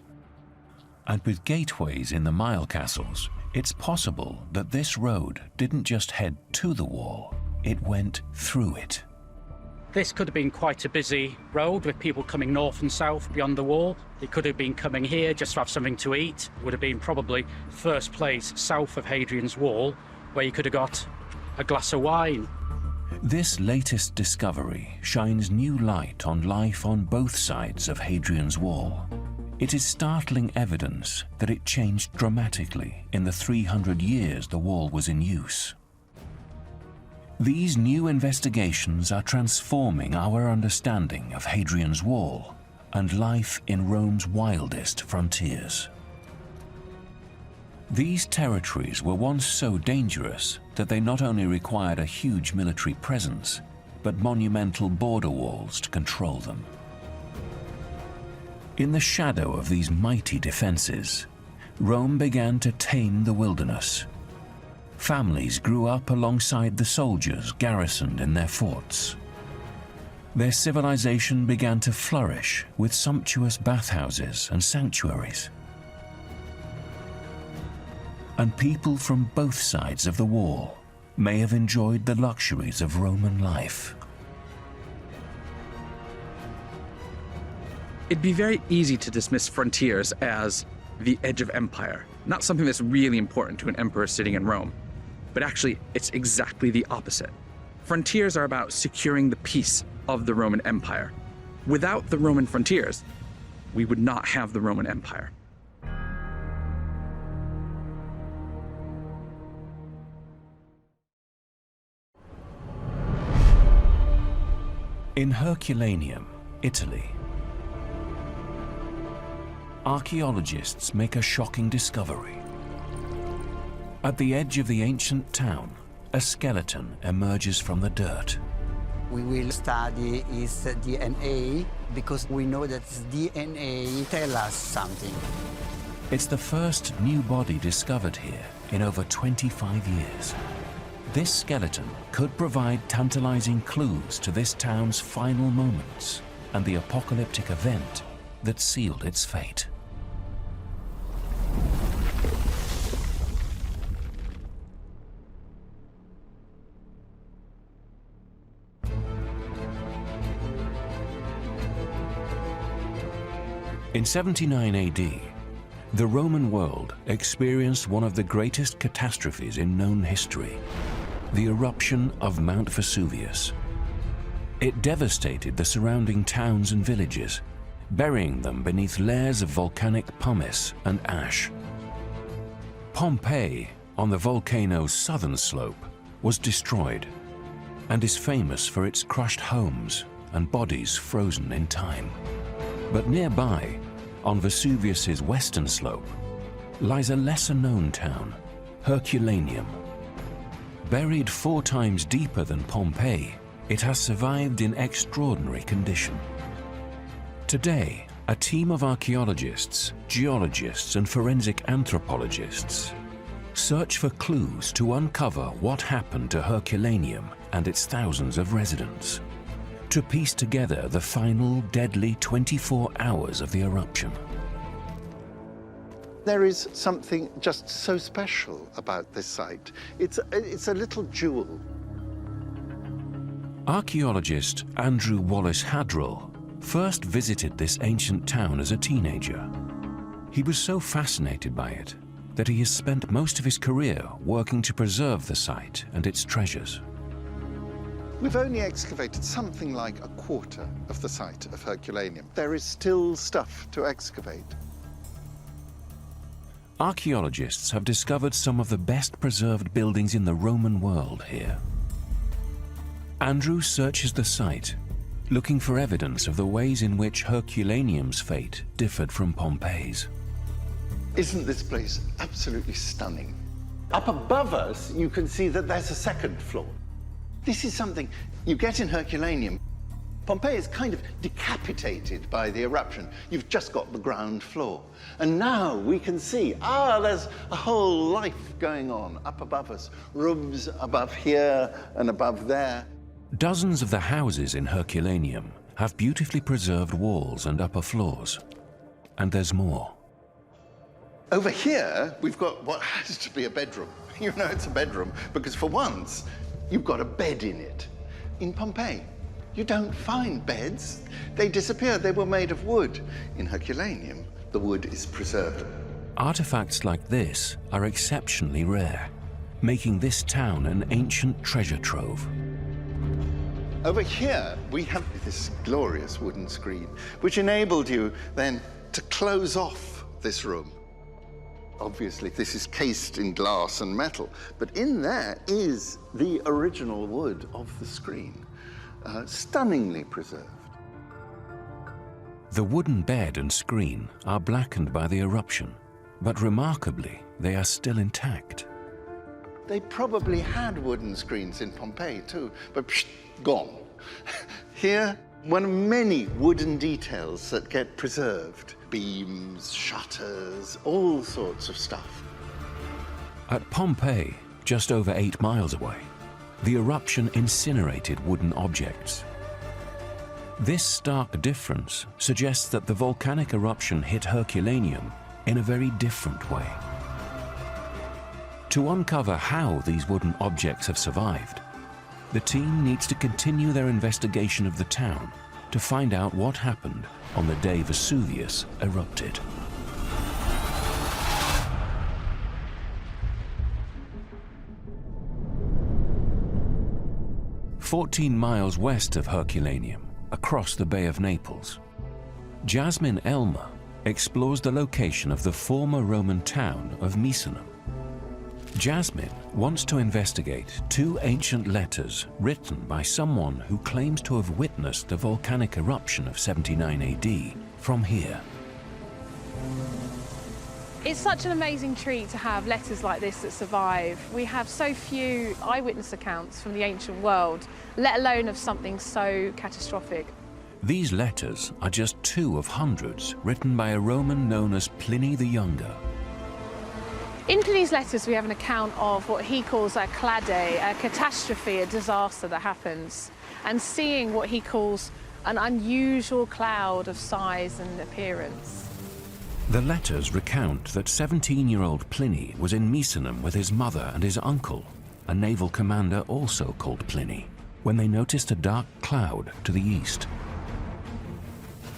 And with gateways in the mile castles, it's possible that this road didn't just head to the wall, it went through it. This could have been quite a busy road with people coming north and south beyond the wall. They could have been coming here just to have something to eat. It would have been probably first place south of Hadrian's Wall, where you could have got a glass of wine. This latest discovery shines new light on life on both sides of Hadrian's Wall. It is startling evidence that it changed dramatically in the 300 years the wall was in use. These new investigations are transforming our understanding of Hadrian's Wall and life in Rome's wildest frontiers. These territories were once so dangerous that they not only required a huge military presence, but monumental border walls to control them. In the shadow of these mighty defenses, Rome began to tame the wilderness. Families grew up alongside the soldiers garrisoned in their forts. Their civilization began to flourish with sumptuous bathhouses and sanctuaries. And people from both sides of the wall may have enjoyed the luxuries of Roman life. It'd be very easy to dismiss frontiers as the edge of empire, not something that's really important to an emperor sitting in Rome. But actually, it's exactly the opposite. Frontiers are about securing the peace of the Roman Empire. Without the Roman frontiers, we would not have the Roman Empire. In Herculaneum, Italy, archaeologists make a shocking discovery. At the edge of the ancient town, a skeleton emerges from the dirt. We will study its DNA because we know that DNA tells us something. It's the first new body discovered here in over 25 years. This skeleton could provide tantalizing clues to this town's final moments and the apocalyptic event that sealed its fate. In 79 AD, the Roman world experienced one of the greatest catastrophes in known history, the eruption of Mount Vesuvius. It devastated the surrounding towns and villages, burying them beneath layers of volcanic pumice and ash. Pompeii, on the volcano's southern slope, was destroyed and is famous for its crushed homes and bodies frozen in time. But nearby, on Vesuvius's western slope, lies a lesser-known town, Herculaneum. Buried 4 times deeper than Pompeii, it has survived in extraordinary condition. Today, a team of archaeologists, geologists, and forensic anthropologists search for clues to uncover what happened to Herculaneum and its thousands of residents, to piece together the final deadly 24 hours of the eruption. There is something just so special about this site. It's a little jewel. Archaeologist Andrew Wallace Hadrian first visited this ancient town as a teenager. He was so fascinated by it that he has spent most of his career working to preserve the site and its treasures. We've only excavated something like a quarter of the site of Herculaneum. There is still stuff to excavate. Archaeologists have discovered some of the best preserved buildings in the Roman world here. Andrew searches the site, looking for evidence of the ways in which Herculaneum's fate differed from Pompeii's. Isn't this place absolutely stunning? Up above us, you can see that there's a second floor. This is something you get in Herculaneum. Pompeii is kind of decapitated by the eruption. You've just got the ground floor. And now we can see, there's a whole life going on up above us. Rooms above here and above there. Dozens of the houses in Herculaneum have beautifully preserved walls and upper floors. And there's more. Over here, we've got what has to be a bedroom. You know it's a bedroom because for once, you've got a bed in it. In Pompeii, you don't find beds. They disappear. They were made of wood. In Herculaneum, the wood is preserved. Artifacts like this are exceptionally rare, making this town an ancient treasure trove. Over here, we have this glorious wooden screen, which enabled you then to close off this room. Obviously, this is cased in glass and metal, but in there is the original wood of the screen, stunningly preserved. The wooden bed and screen are blackened by the eruption, but remarkably, they are still intact. They probably had wooden screens in Pompeii too, but gone. Here, one of many wooden details that get preserved. Beams, shutters, all sorts of stuff. At Pompeii, just over 8 miles away, the eruption incinerated wooden objects. This stark difference suggests that the volcanic eruption hit Herculaneum in a very different way. To uncover how these wooden objects have survived, the team needs to continue their investigation of the town to find out what happened on the day Vesuvius erupted. "14 miles west of Herculaneum, across the Bay of Naples, Jasmine Elmer explores the location of the former Roman town of Misenum. Jasmine wants to investigate 2 ancient letters written by someone who claims to have witnessed the volcanic eruption of 79 AD from here. It's such an amazing treat to have letters like this that survive. We have so few eyewitness accounts from the ancient world, let alone of something so catastrophic. These letters are just 2 of hundreds written by a Roman known as Pliny the Younger. In Pliny's letters, we have an account of what he calls a clade, a catastrophe, a disaster that happens, and seeing what he calls an unusual cloud of size and appearance. The letters recount that 17-year-old Pliny was in Misenum with his mother and his uncle, a naval commander also called Pliny, when they noticed a dark cloud to the east.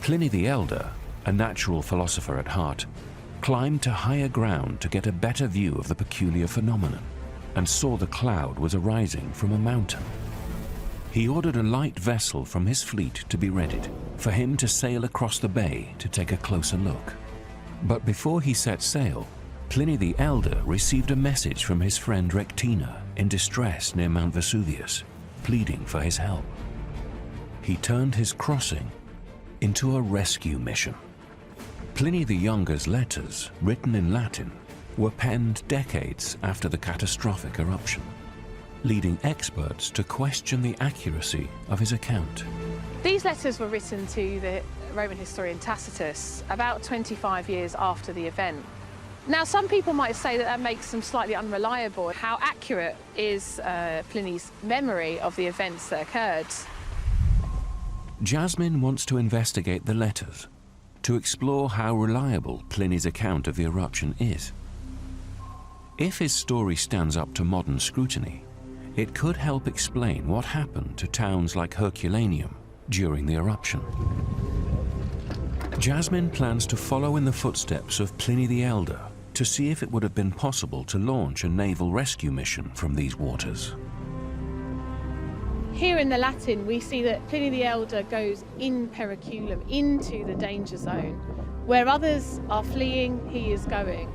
Pliny the Elder a natural philosopher at heart, climbed to higher ground to get a better view of the peculiar phenomenon and saw the cloud was arising from a mountain. He ordered a light vessel from his fleet to be readied for him to sail across the bay to take a closer look. But before he set sail, Pliny the Elder received a message from his friend Rectina in distress near Mount Vesuvius, pleading for his help. He turned his crossing into a rescue mission. Pliny the Younger's letters, written in Latin, were penned decades after the catastrophic eruption, leading experts to question the accuracy of his account. These letters were written to the Roman historian Tacitus about 25 years after the event. Now, some people might say that that makes them slightly unreliable. How accurate is Pliny's memory of the events that occurred? Jasmine wants to investigate the letters to explore how reliable Pliny's account of the eruption is. If his story stands up to modern scrutiny, it could help explain what happened to towns like Herculaneum during the eruption. Jasmine plans to follow in the footsteps of Pliny the Elder to see if it would have been possible to launch a naval rescue mission from these waters. Here in the Latin, we see that Pliny the Elder goes in periculum, into the danger zone. Where others are fleeing, he is going.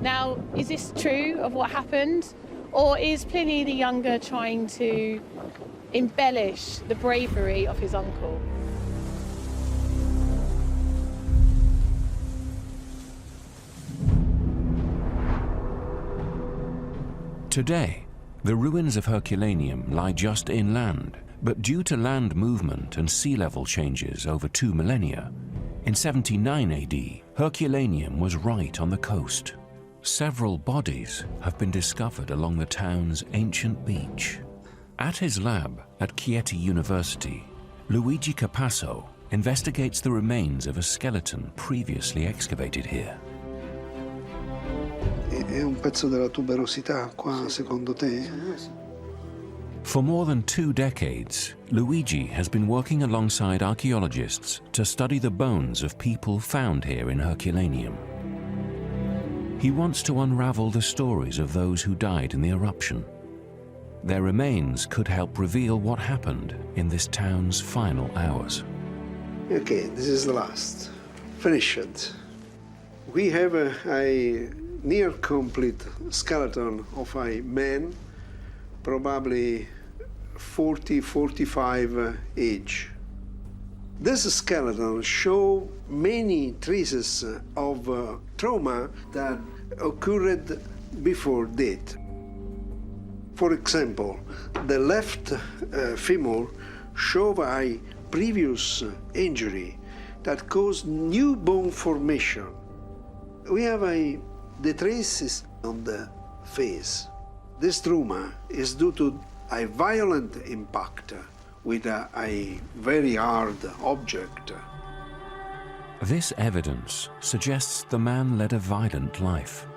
Now, is this true of what happened? Or is Pliny the Younger trying to embellish the bravery of his uncle? Today, the ruins of Herculaneum lie just inland, but due to land movement and sea level changes over 2 millennia, in 79 AD, Herculaneum was right on the coast. Several bodies have been discovered along the town's ancient beach. At his lab at Chieti University, Luigi Capasso investigates the remains of a skeleton previously excavated here. È un pezzo della tuberosità qua, secondo te? For more than 2 decades, Luigi has been working alongside archaeologists to study the bones of people found here in Herculaneum. He wants to unravel the stories of those who died in the eruption. Their remains could help reveal what happened in this town's final hours. Okay, this is the last. Finished. We have a near complete skeleton of a man, probably 40-45 age. This skeleton shows many traces of trauma that occurred before death. For example, the left femur shows a previous injury that caused new bone formation. We have the traces on the face. This trauma is due to a violent impact with a very hard object. This evidence suggests the man led a violent life.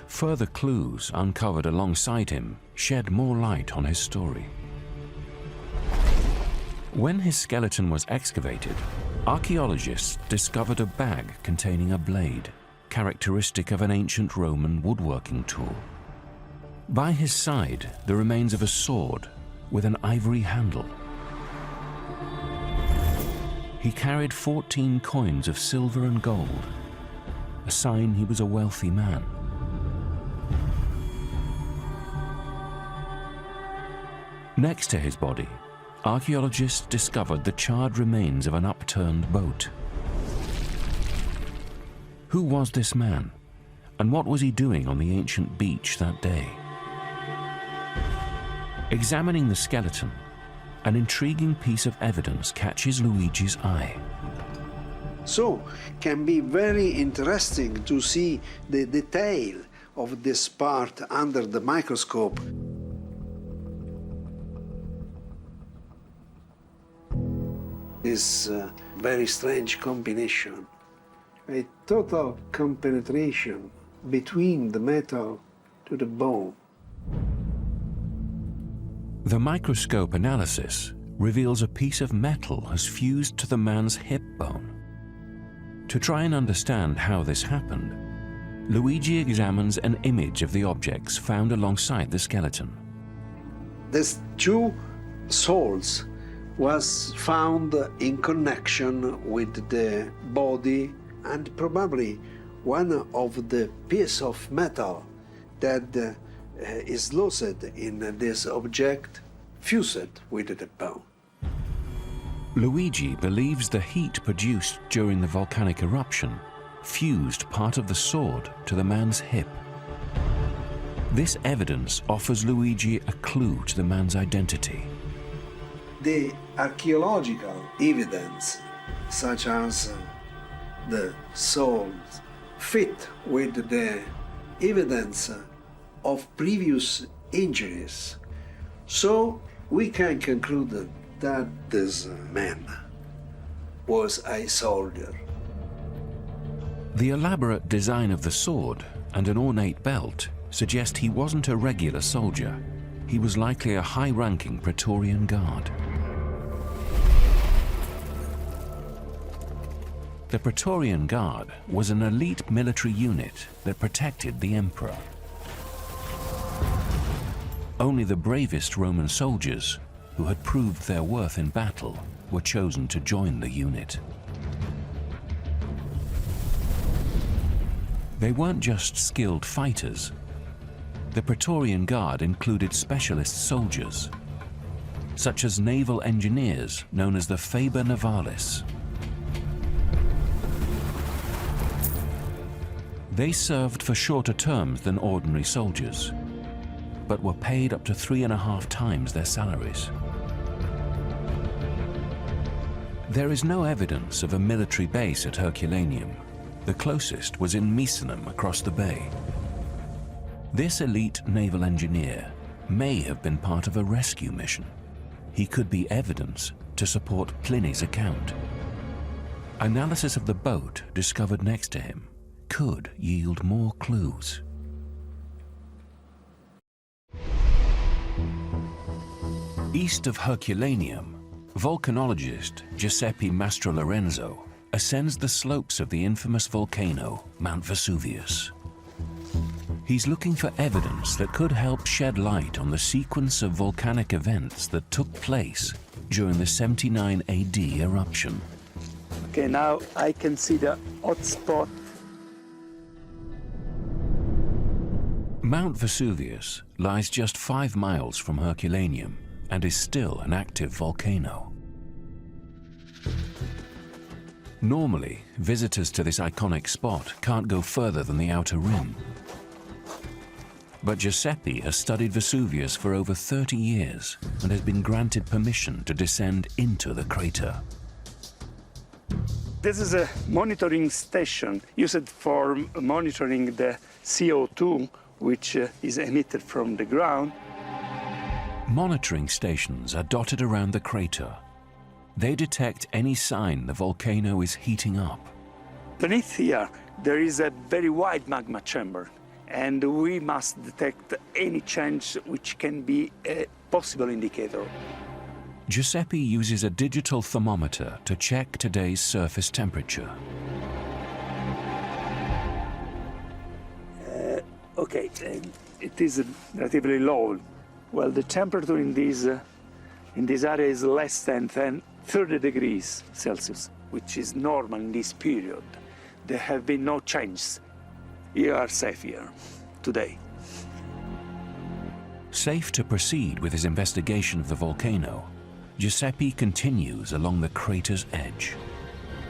Further clues uncovered alongside him shed more light on his story. When his skeleton was excavated, archaeologists discovered a bag containing a blade, characteristic of an ancient Roman woodworking tool. By his side, the remains of a sword with an ivory handle. He carried 14 coins of silver and gold, a sign he was a wealthy man. Next to his body, archaeologists discovered the charred remains of an upturned boat. Who was this man, and what was he doing on the ancient beach that day? Examining the skeleton, an intriguing piece of evidence catches Luigi's eye. So, it can be very interesting to see the detail of this part under the microscope. This very strange combination. A total compenetration between the metal to the bone. The microscope analysis reveals a piece of metal has fused to the man's hip bone. To try and understand how this happened, Luigi examines an image of the objects found alongside the skeleton. These two souls was found in connection with the body, and probably one of the piece of metal that is lost in this object fused with the bone. Luigi believes the heat produced during the volcanic eruption fused part of the sword to the man's hip. This evidence offers Luigi a clue to the man's identity. The archaeological evidence, such as the souls, fit with the evidence of previous injuries. So we can conclude that this man was a soldier. The elaborate design of the sword and an ornate belt suggest he wasn't a regular soldier. He was likely a high-ranking Praetorian guard. The Praetorian Guard was an elite military unit that protected the emperor. Only the bravest Roman soldiers, who had proved their worth in battle, were chosen to join the unit. They weren't just skilled fighters. The Praetorian Guard included specialist soldiers, such as naval engineers known as the Faber Navalis. They served for shorter terms than ordinary soldiers, but were paid up to 3.5 times their salaries. There is no evidence of a military base at Herculaneum. The closest was in Misenum across the bay. This elite naval engineer may have been part of a rescue mission. He could be evidence to support Pliny's account. Analysis of the boat discovered next to him could yield more clues. East of Herculaneum, volcanologist Giuseppe Mastrolorenzo ascends the slopes of the infamous volcano, Mount Vesuvius. He's looking for evidence that could help shed light on the sequence of volcanic events that took place during the 79 AD eruption. Okay, now I can see the hot spot. Mount Vesuvius lies just 5 miles from Herculaneum and is still an active volcano. Normally, visitors to this iconic spot can't go further than the outer rim. But Giuseppe has studied Vesuvius for over 30 years and has been granted permission to descend into the crater. This is a monitoring station used for monitoring the CO2 which is emitted from the ground. Monitoring stations are dotted around the crater. They detect any sign the volcano is heating up. Beneath here, there is a very wide magma chamber, and we must detect any change which can be a possible indicator. Giuseppe uses a digital thermometer to check today's surface temperature. Okay, it is relatively low. Well, the temperature in this area is less than 30 degrees Celsius, which is normal in this period. There have been no changes. You are safe here today. Safe to proceed with his investigation of the volcano, Giuseppe continues along the crater's edge.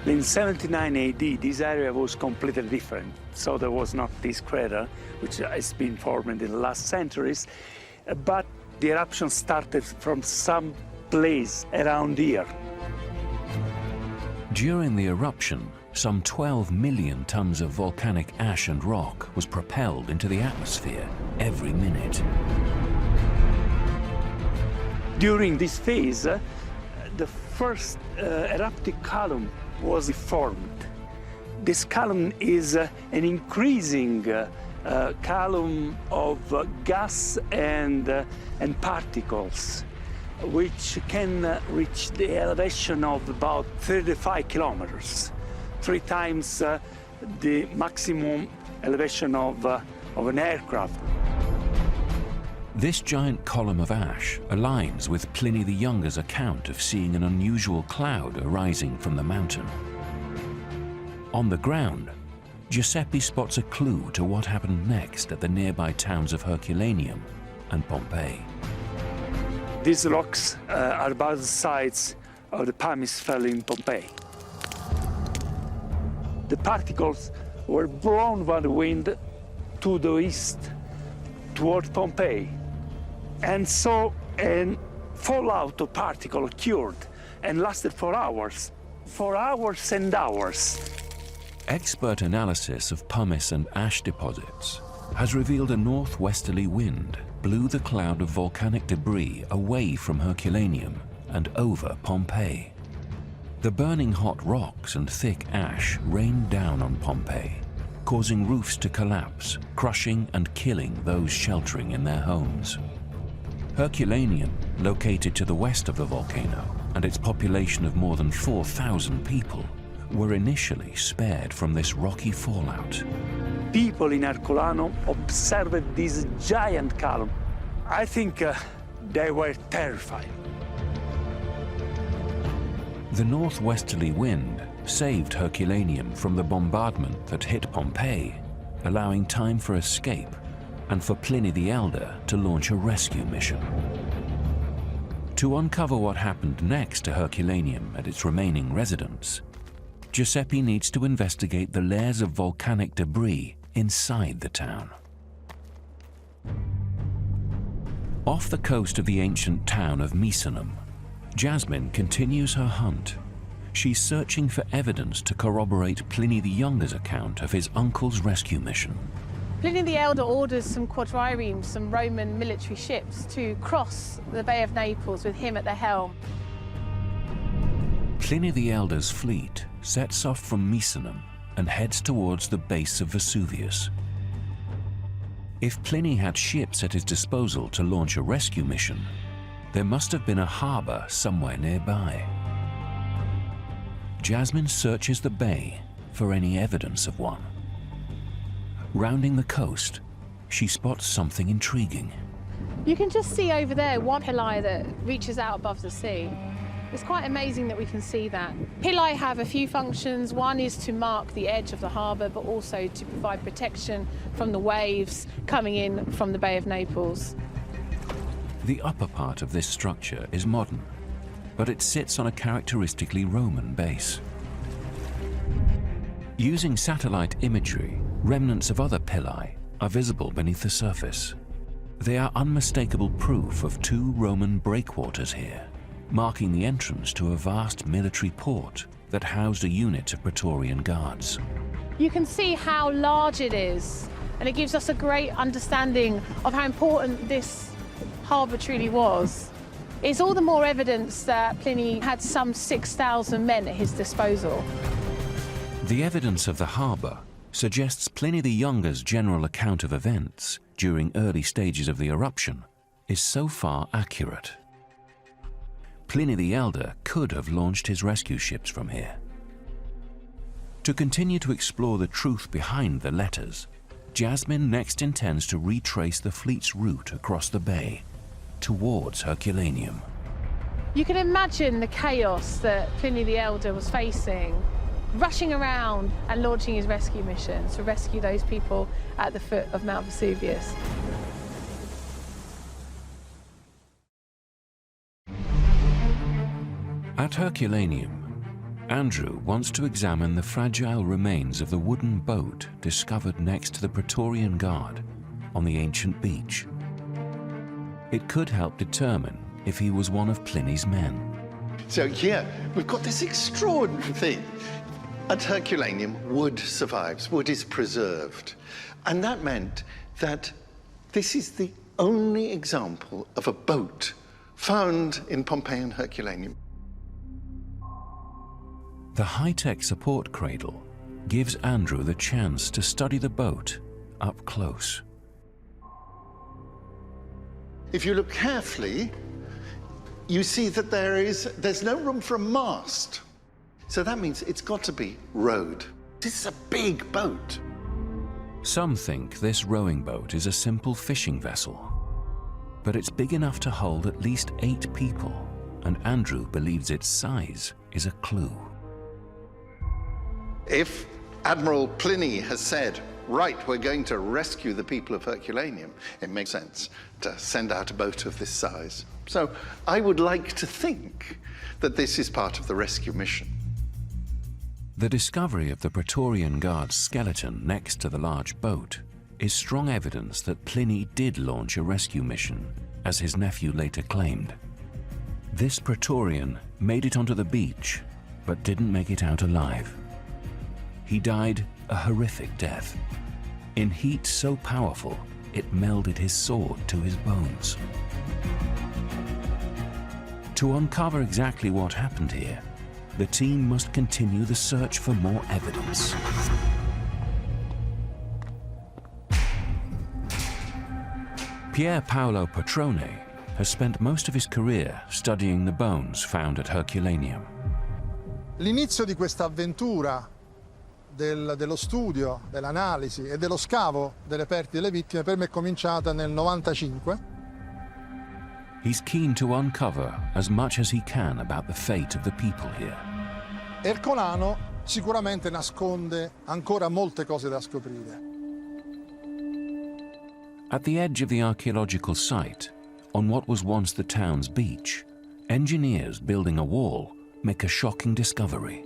In 79 AD, this area was completely different. So there was not this crater, which has been formed in the last centuries, but the eruption started from some place around here. During the eruption, some 12 million tons of volcanic ash and rock was propelled into the atmosphere every minute. During this phase, the first eruptive column was formed. This column is an increasing column of gas and particles, which can reach the elevation of about 35 kilometers. 3 times the maximum elevation of an aircraft. This giant column of ash aligns with Pliny the Younger's account of seeing an unusual cloud arising from the mountain. On the ground, Giuseppe spots a clue to what happened next at the nearby towns of Herculaneum and Pompeii. These rocks are about the size of the pumice fell in Pompeii. The particles were blown by the wind to the east, toward Pompeii. And so a fallout of particle occurred and lasted for hours and hours. Expert analysis of pumice and ash deposits has revealed a northwesterly wind blew the cloud of volcanic debris away from Herculaneum and over Pompeii. The burning hot rocks and thick ash rained down on Pompeii, causing roofs to collapse, crushing and killing those sheltering in their homes. Herculaneum, located to the west of the volcano, and its population of more than 4,000 people, were initially spared from this rocky fallout. People in Herculaneum observed this giant column. I think they were terrified. The northwesterly wind saved Herculaneum from the bombardment that hit Pompeii, allowing time for escape and for Pliny the Elder to launch a rescue mission. To uncover what happened next to Herculaneum and its remaining residents, Giuseppe needs to investigate the layers of volcanic debris inside the town. Off the coast of the ancient town of Misenum, Jasmine continues her hunt. She's searching for evidence to corroborate Pliny the Younger's account of his uncle's rescue mission. Pliny the Elder orders some quadriremes, some Roman military ships, to cross the Bay of Naples with him at the helm. Pliny the Elder's fleet sets off from Misenum and heads towards the base of Vesuvius. If Pliny had ships at his disposal to launch a rescue mission, there must have been a harbor somewhere nearby. Jasmine searches the bay for any evidence of one. Rounding the coast, she spots something intriguing. You can just see over there one pillar that reaches out above the sea. It's quite amazing that we can see that. Pillar have a few functions. One is to mark the edge of the harbour, but also to provide protection from the waves coming in from the Bay of Naples. The upper part of this structure is modern, but it sits on a characteristically Roman base. Using satellite imagery, remnants of other pillae are visible beneath the surface. They are unmistakable proof of 2 Roman breakwaters here, marking the entrance to a vast military port that housed a unit of Praetorian guards. You can see how large it is, and it gives us a great understanding of how important this harbour truly was. It's all the more evidence that Pliny had some 6,000 men at his disposal. The evidence of the harbour suggests Pliny the Younger's general account of events during early stages of the eruption is so far accurate. Pliny the Elder could have launched his rescue ships from here. To continue to explore the truth behind the letters, Jasmine next intends to retrace the fleet's route across the bay towards Herculaneum. You can imagine the chaos that Pliny the Elder was facing, rushing around and launching his rescue mission to rescue those people at the foot of Mount Vesuvius. At Herculaneum, Andrew wants to examine the fragile remains of the wooden boat discovered next to the Praetorian Guard on the ancient beach. It could help determine if he was one of Pliny's men. So here, we've got this extraordinary thing. At Herculaneum, wood survives, wood is preserved. And that meant that this is the only example of a boat found in Pompeii and Herculaneum. The high-tech support cradle gives Andrew the chance to study the boat up close. If you look carefully, you see that there's no room for a mast. So that means it's got to be rowed. This is a big boat. Some think this rowing boat is a simple fishing vessel, but it's big enough to hold at least 8 people, and Andrew believes its size is a clue. If Admiral Pliny has said, right, we're going to rescue the people of Herculaneum, it makes sense to send out a boat of this size. So I would like to think that this is part of the rescue mission. The discovery of the Praetorian Guard's skeleton next to the large boat is strong evidence that Pliny did launch a rescue mission, as his nephew later claimed. This Praetorian made it onto the beach, but didn't make it out alive. He died a horrific death, in heat so powerful it melded his sword to his bones. To uncover exactly what happened here, the team must continue the search for more evidence. Pier Paolo Petrone has spent most of his career studying the bones found at Herculaneum. L'inizio di questa avventura dello studio, dell'analisi e dello scavo delle reperti delle vittime per me è cominciata nel 95. He's keen to uncover as much as he can about the fate of the people here. Ercolano sicuramente nasconde ancora molte cose da scoprire. At the edge of the archaeological site, on what was once the town's beach, engineers building a wall make a shocking discovery.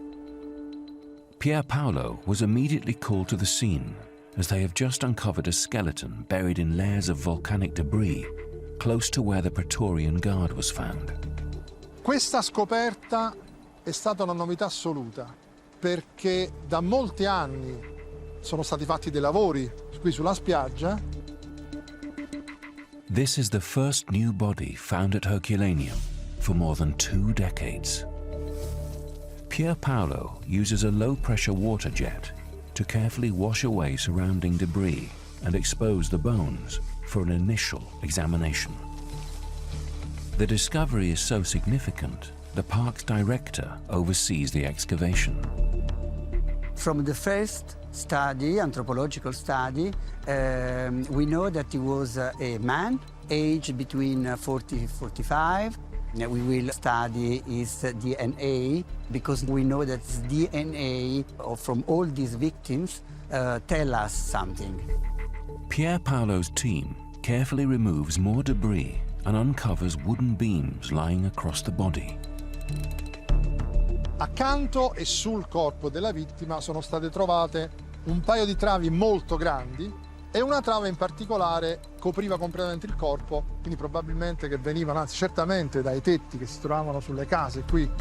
Pier Paolo was immediately called to the scene, as they have just uncovered a skeleton buried in layers of volcanic debris close to where the Praetorian Guard was found. Questa scoperta è stata una novità assoluta, perché da molti anni sono stati fatti dei lavori qui sulla spiaggia. This is the first new body found at Herculaneum for more than 2 decades. Pier Paolo uses a low-pressure water jet to carefully wash away surrounding debris and expose the bones for an initial examination. The discovery is so significant, the park's director oversees the excavation. From the first study, anthropological study, we know that he was a man, aged between 40 and 45. We will study his DNA because we know that his DNA from all these victims tell us something. Pier Paolo's team carefully removes more debris and uncovers wooden beams lying across the body. Accanto e sul corpo della vittima sono state trovate un paio di travi molto grandi e una trave in particolare copriva completamente il corpo, quindi probabilmente che venivano, anzi certamente, dai tetti che si trovavano sulle case qui.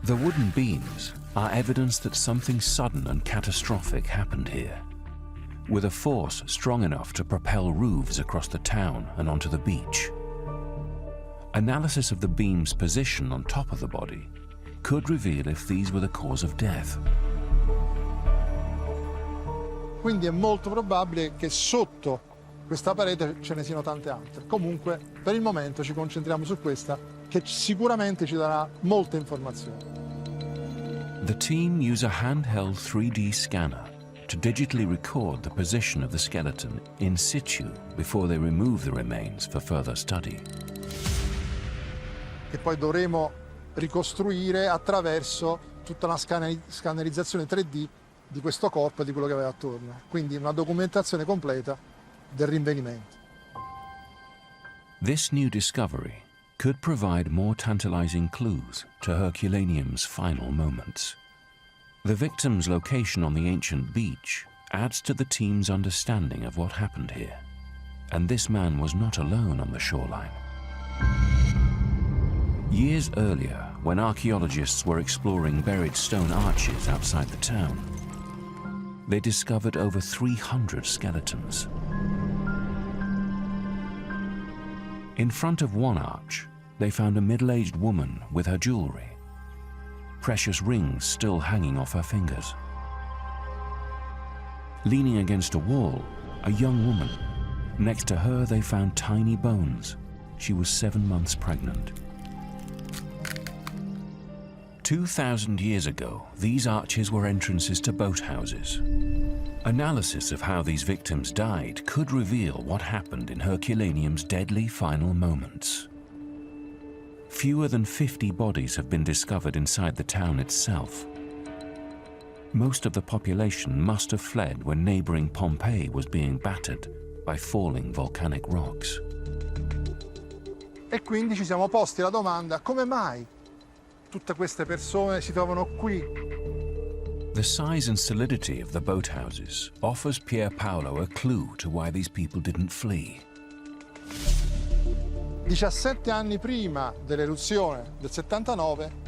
The wooden beams are evidence that something sudden and catastrophic happened here, with a force strong enough to propel roofs across the town and onto the beach. Analysis of the beam's position on top of the body could reveal if these were the cause of death. Quindi è molto probabile che sotto questa parete ce ne siano tante altre. Comunque, per il momento ci concentriamo su questa, che sicuramente ci darà molte informazioni. The team use a handheld 3D scanner to digitally record the position of the skeleton in situ before they remove the remains for further study. Che poi dovremo ricostruire attraverso tutta una scannerizzazione 3D di questo corpo e di quello che aveva attorno. Quindi una documentazione completa del rinvenimento. This new discovery could provide more tantalizing clues to Herculaneum's final moments. The victim's location on the ancient beach adds to the team's understanding of what happened here. And this man was not alone on the shoreline. Years earlier, when archaeologists were exploring buried stone arches outside the town, they discovered over 300 skeletons. In front of one arch, they found a middle-aged woman with her jewelry, precious rings still hanging off her fingers. Leaning against a wall, a young woman. Next to her, they found tiny bones. She was 7 months pregnant. 2,000 years ago, these arches were entrances to boathouses. Analysis of how these victims died could reveal what happened in Herculaneum's deadly final moments. Fewer than 50 bodies have been discovered inside the town itself. Most of the population must have fled when neighboring Pompeii was being battered by falling volcanic rocks. E quindi ci siamo posti la domanda: come mai tutte queste persone si trovano qui? The size and solidity of the boathouses offers Pier Paolo a clue to why these people didn't flee. 17 anni prima dell'eruzione del 79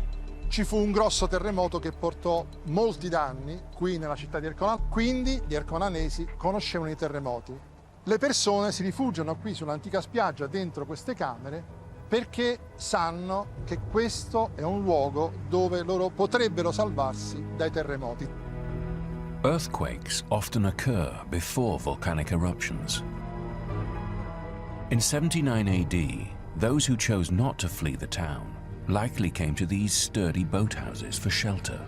ci fu un grosso terremoto che portò molti danni qui nella città di Herculaneum, quindi gli ercolanesi conoscevano i terremoti. Le persone si rifugiano qui sull'antica spiaggia dentro queste camere perché sanno che questo è un luogo dove loro potrebbero salvarsi dai terremoti. Earthquakes often occur before volcanic eruptions. In 79 AD, those who chose not to flee the town likely came to these sturdy boathouses for shelter,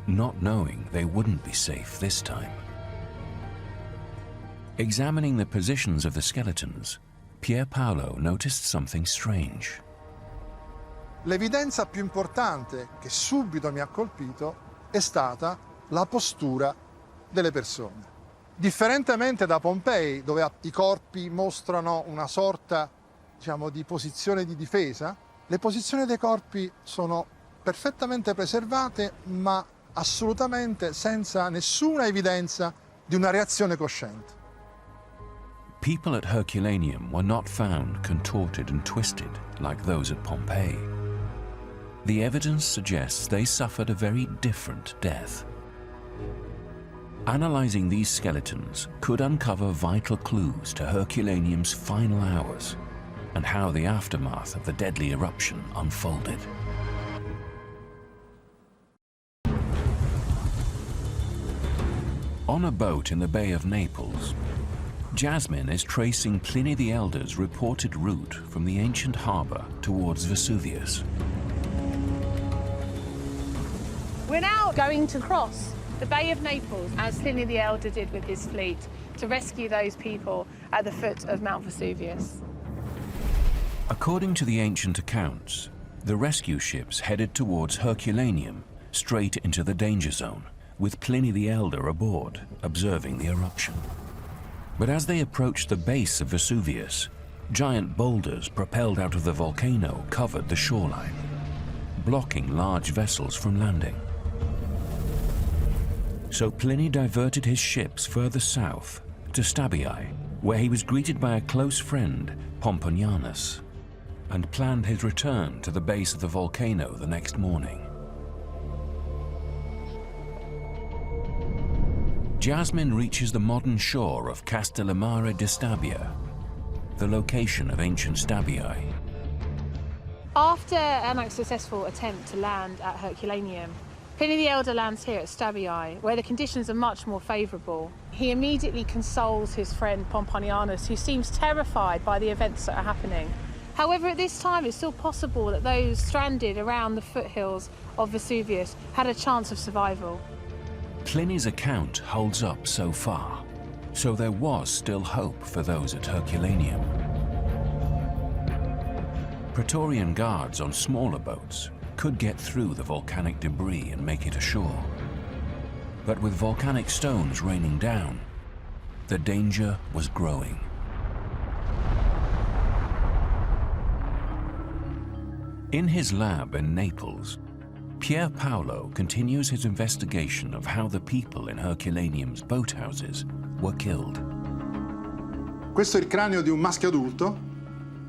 not knowing they wouldn't be safe this time. Examining the positions of the skeletons, Pier Paolo noticed something strange. L'evidenza più importante che subito mi ha colpito è stata la postura delle persone. Differentemente da Pompei, dove i corpi mostrano una sorta, diciamo, di posizione di difesa, le posizioni dei corpi sono perfettamente preservate, ma assolutamente senza nessuna evidenza di una reazione cosciente. People at Herculaneum were not found contorted and twisted like those at Pompeii. The evidence suggests they suffered a very different death. Analyzing these skeletons could uncover vital clues to Herculaneum's final hours and how the aftermath of the deadly eruption unfolded. On a boat in the Bay of Naples, Jasmine is tracing Pliny the Elder's reported route from the ancient harbor towards Vesuvius. We're now going to cross the Bay of Naples, as Pliny the Elder did with his fleet, to rescue those people at the foot of Mount Vesuvius. According to the ancient accounts, the rescue ships headed towards Herculaneum, straight into the danger zone, with Pliny the Elder aboard, observing the eruption. But as they approached the base of Vesuvius, giant boulders propelled out of the volcano covered the shoreline, blocking large vessels from landing. So Pliny diverted his ships further south to Stabii, where he was greeted by a close friend, Pomponianus, and planned his return to the base of the volcano the next morning. Jasmine reaches the modern shore of Castellamare di Stabia, the location of ancient Stabii. After an unsuccessful attempt to land at Herculaneum, Pliny the Elder lands here at Stabii, where the conditions are much more favourable. He immediately consoles his friend Pomponianus, who seems terrified by the events that are happening. However, at this time, it's still possible that those stranded around the foothills of Vesuvius had a chance of survival. Pliny's account holds up so far, so there was still hope for those at Herculaneum. Praetorian guards on smaller boats could get through the volcanic debris and make it ashore. But with volcanic stones raining down, the danger was growing. In his lab in Naples, Pier Paolo continues his investigation of how the people in Herculaneum's boathouses were killed. Questo è il cranio di un maschio adulto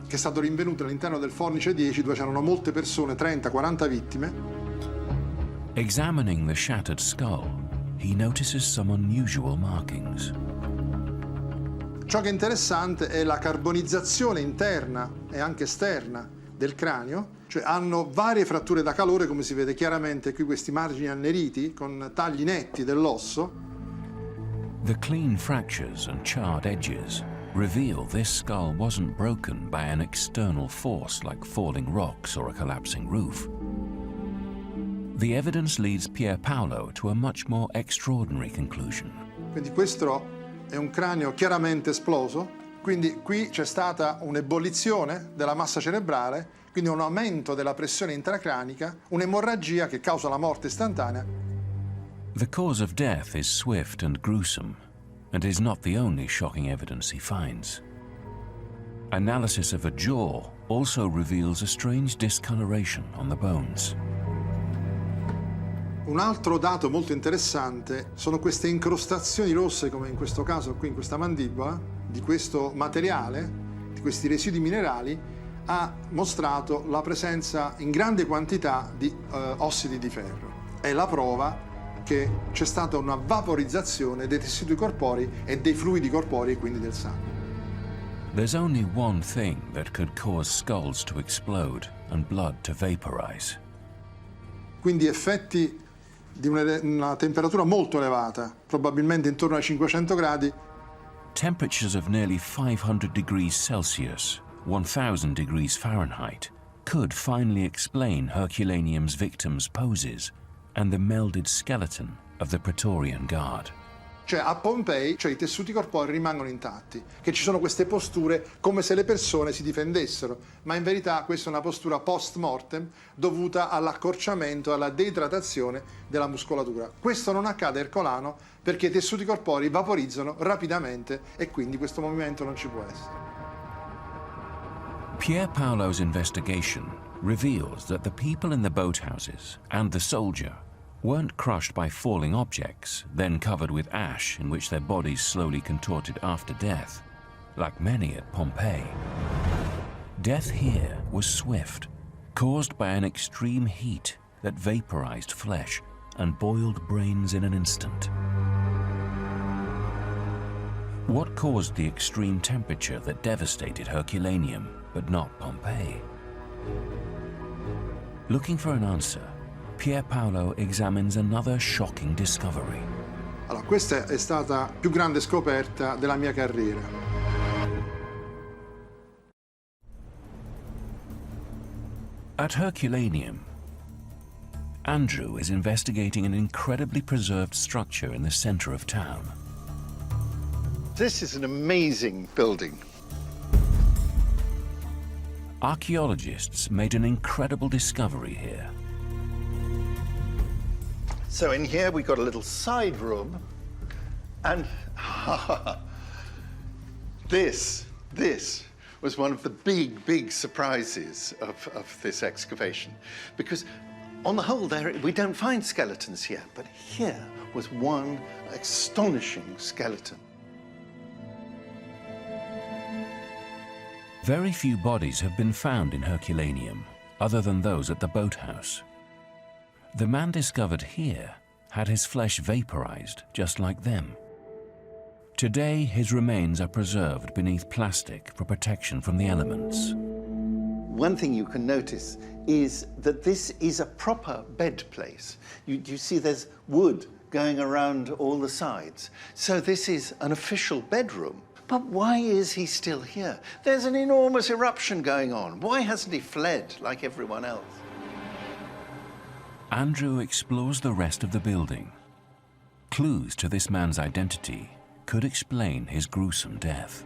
che è stato rinvenuto all'interno del fornice 10, dove c'erano molte persone, 30-40 vittime. Examining the shattered skull, he notices some unusual markings. Ciò che è interessante è la carbonizzazione interna e anche esterna del cranio, cioè hanno varie fratture da calore, come si vede chiaramente qui questi margini anneriti con tagli netti dell'osso. The clean fractures and charred edges reveal this skull wasn't broken by an external force like falling rocks or a collapsing roof. The evidence leads Pier Paolo to a much more extraordinary conclusion. Quindi questo è un cranio chiaramente esploso, quindi qui c'è stata un'ebollizione della massa cerebrale, quindi un aumento della pressione intracranica, un'emorragia che causa la morte istantanea. The cause of death is swift and gruesome, and is not the only shocking evidence he finds. Analysis of a jaw also reveals a strange discoloration on the bones. Un altro dato molto interessante sono queste incrostazioni rosse, come in questo caso qui in questa mandibola, di questo materiale, di questi residui minerali, ha mostrato la presenza in grande quantità di ossidi di ferro. È la prova che c'è stata una vaporizzazione dei tessuti corporei e dei fluidi corporei, quindi del sangue. There's only one thing that could cause skulls to explode and blood to vaporize. Quindi effetti di una temperatura molto elevata, probabilmente intorno ai 500 gradi. Temperatures of nearly 500 degrees Celsius, 1000 degrees Fahrenheit, could finally explain Herculaneum's victims' poses and the melded skeleton of the Praetorian Guard. Cioè a Pompei, i tessuti corporei rimangono intatti, che ci sono queste posture come se le persone si difendessero, ma in verità questa è una postura post mortem dovuta all'accorciamento, alla deidratazione della muscolatura. Questo non accade a Ercolano perché i tessuti corporei vaporizzano rapidamente e quindi questo movimento non ci può essere. Pier Paolo's investigation reveals that the people in the boathouses and the soldier weren't crushed by falling objects, then covered with ash in which their bodies slowly contorted after death, like many at Pompeii. Death here was swift, caused by an extreme heat that vaporized flesh and boiled brains in an instant. What caused the extreme temperature that devastated Herculaneum, but not Pompeii? Looking for an answer, Pier Paolo examines another shocking discovery. Allora, questa è stata la più grande scoperta della mia carriera. At Herculaneum, Andrew is investigating an incredibly preserved structure in the center of town. This is an amazing building. Archaeologists made an incredible discovery here. So in here we got a little side room, and this was one of the big surprises of this excavation, because on the whole we don't find skeletons here, but here was one astonishing skeleton. Very few bodies have been found in Herculaneum, other than those at the boathouse. The man discovered here had his flesh vaporized just like them. Today, his remains are preserved beneath plastic for protection from the elements. One thing you can notice is that this is a proper bed place. You see there's wood going around all the sides. So this is an official bedroom. But why is he still here? There's an enormous eruption going on. Why hasn't he fled like everyone else? Andrew explores the rest of the building. Clues to this man's identity could explain his gruesome death.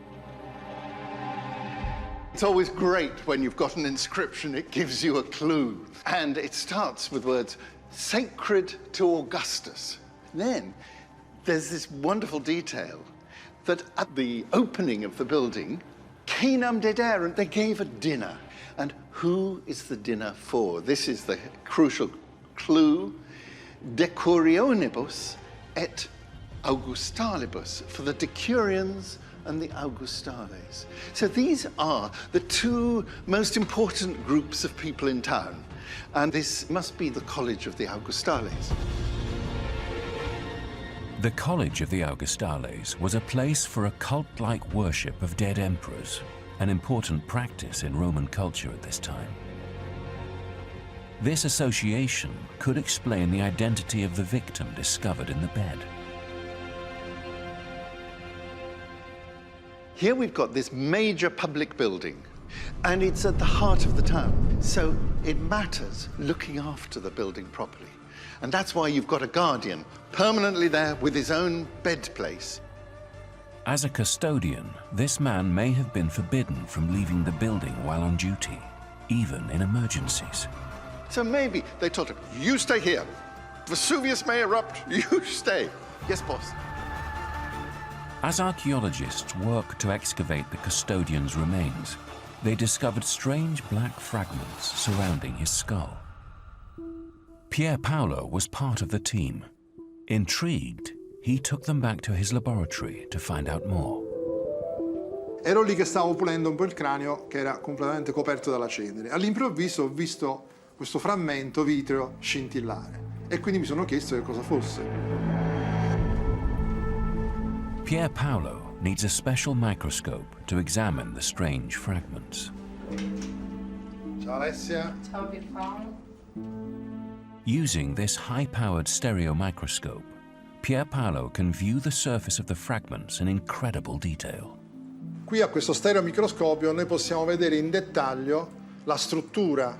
It's always great when you've got an inscription, it gives you a clue. And it starts with words, sacred to Augustus. Then there's this wonderful detail that at the opening of the building, Canam Dedere, they gave a dinner. And who is the dinner for? This is the crucial clue, Decurionibus et Augustalibus, for the Decurions and the Augustales. So these are the two most important groups of people in town, and this must be the College of the Augustales. The College of the Augustales was a place for a cult-like worship of dead emperors, an important practice in Roman culture at this time. This association could explain the identity of the victim discovered in the bed. Here we've got this major public building, and it's at the heart of the town, so it matters looking after the building properly. And that's why you've got a guardian permanently there with his own bed place. As a custodian, this man may have been forbidden from leaving the building while on duty, even in emergencies. So maybe they told him, you stay here. Vesuvius may erupt, you stay. Yes, boss. As archaeologists worked to excavate the custodian's remains, they discovered strange black fragments surrounding his skull. Pier Paolo was part of the team. Intrigued, he took them back to his laboratory to find out more. Ero lì che stavo pulendo un po' il cranio che era completamente coperto dalla cenere. All'improvviso ho visto questo frammento vitreo scintillare e quindi mi sono chiesto che cosa fosse. Pier Paolo needs a special microscope to examine the strange fragments. Ciao Alessia. Ciao Pierpaolo. Using this high-powered stereo microscope, Pier Paolo can view the surface of the fragments in incredible detail. Qui a questo stereomicroscopio noi possiamo vedere in dettaglio la struttura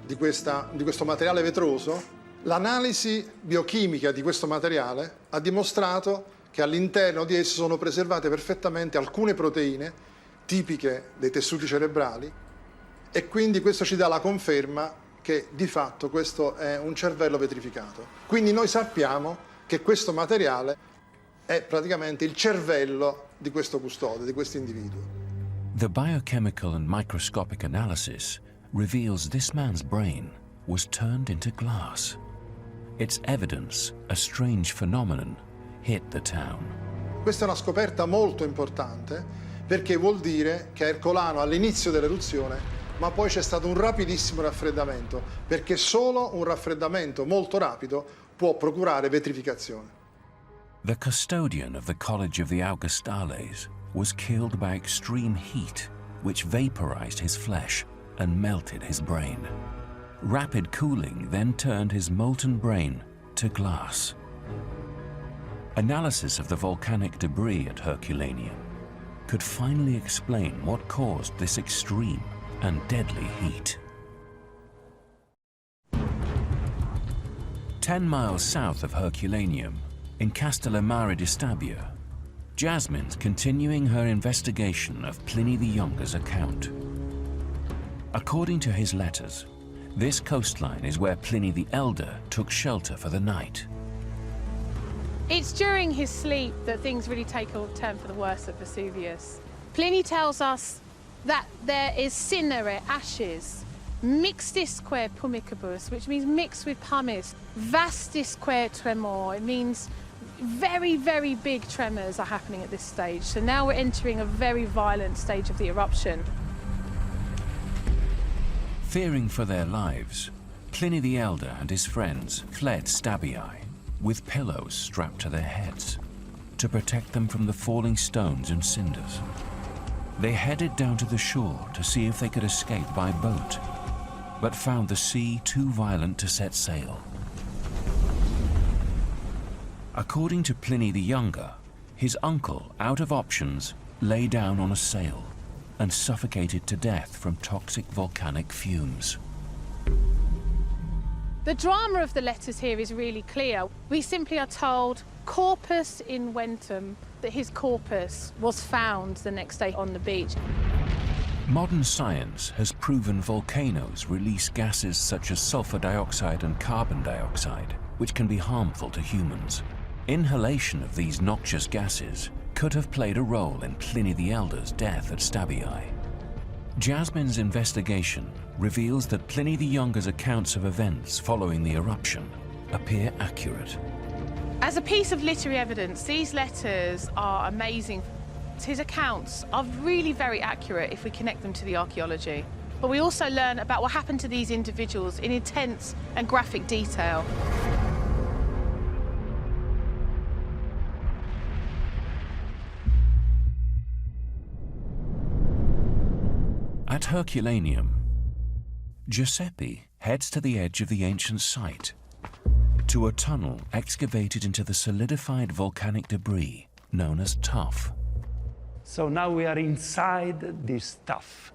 di questo materiale vetroso. L'analisi biochimica di questo materiale ha dimostrato che all'interno di esso sono preservate perfettamente alcune proteine tipiche dei tessuti cerebrali e quindi questo ci dà la conferma che di fatto questo è un cervello vetrificato. Quindi noi sappiamo che questo materiale è praticamente il cervello di questo custode, di questo individuo. The biochemical and microscopic analysis reveals this man's brain was turned into glass. It's evidence a strange phenomenon hit the town. Questa è una scoperta molto importante perché vuol dire che Hercolano all'inizio dell'eruzione, ma poi c'è stato un rapidissimo raffreddamento, perché solo un raffreddamento molto rapido può procurare vetrificazione. The custodian of the College of the Augustales was killed by extreme heat, which vaporized his flesh and melted his brain. Rapid cooling then turned his molten brain to glass. Analysis of the volcanic debris at Herculaneum could finally explain what caused this extreme and deadly heat. 10 miles south of Herculaneum, in Castellamare di Stabia, Jasmine's continuing her investigation of Pliny the Younger's account. According to his letters, this coastline is where Pliny the Elder took shelter for the night. It's during his sleep that things really take a turn for the worse at Vesuvius. Pliny tells us that there is cinere, ashes, mixtisque pumicibus, which means mixed with pumice, vastisque tremor, it means very, very big tremors are happening at this stage. So now we're entering a very violent stage of the eruption. Fearing for their lives, Pliny the Elder and his friends fled Stabii, with pillows strapped to their heads, to protect them from the falling stones and cinders. They headed down to the shore to see if they could escape by boat, but found the sea too violent to set sail. According to Pliny the Younger, his uncle, out of options, lay down on a sail and suffocated to death from toxic volcanic fumes. The drama of the letters here is really clear. We simply are told corpus inventum, that his corpus was found the next day on the beach. Modern science has proven volcanoes release gases such as sulfur dioxide and carbon dioxide, which can be harmful to humans. Inhalation of these noxious gases could have played a role in Pliny the Elder's death at Stabii. Jasmine's investigation reveals that Pliny the Younger's accounts of events following the eruption appear accurate. As a piece of literary evidence, these letters are amazing. His accounts are really very accurate if we connect them to the archaeology. But we also learn about what happened to these individuals in intense and graphic detail. At Herculaneum, Giuseppe heads to the edge of the ancient site, to a tunnel excavated into the solidified volcanic debris known as tuff. So now we are inside this tuff.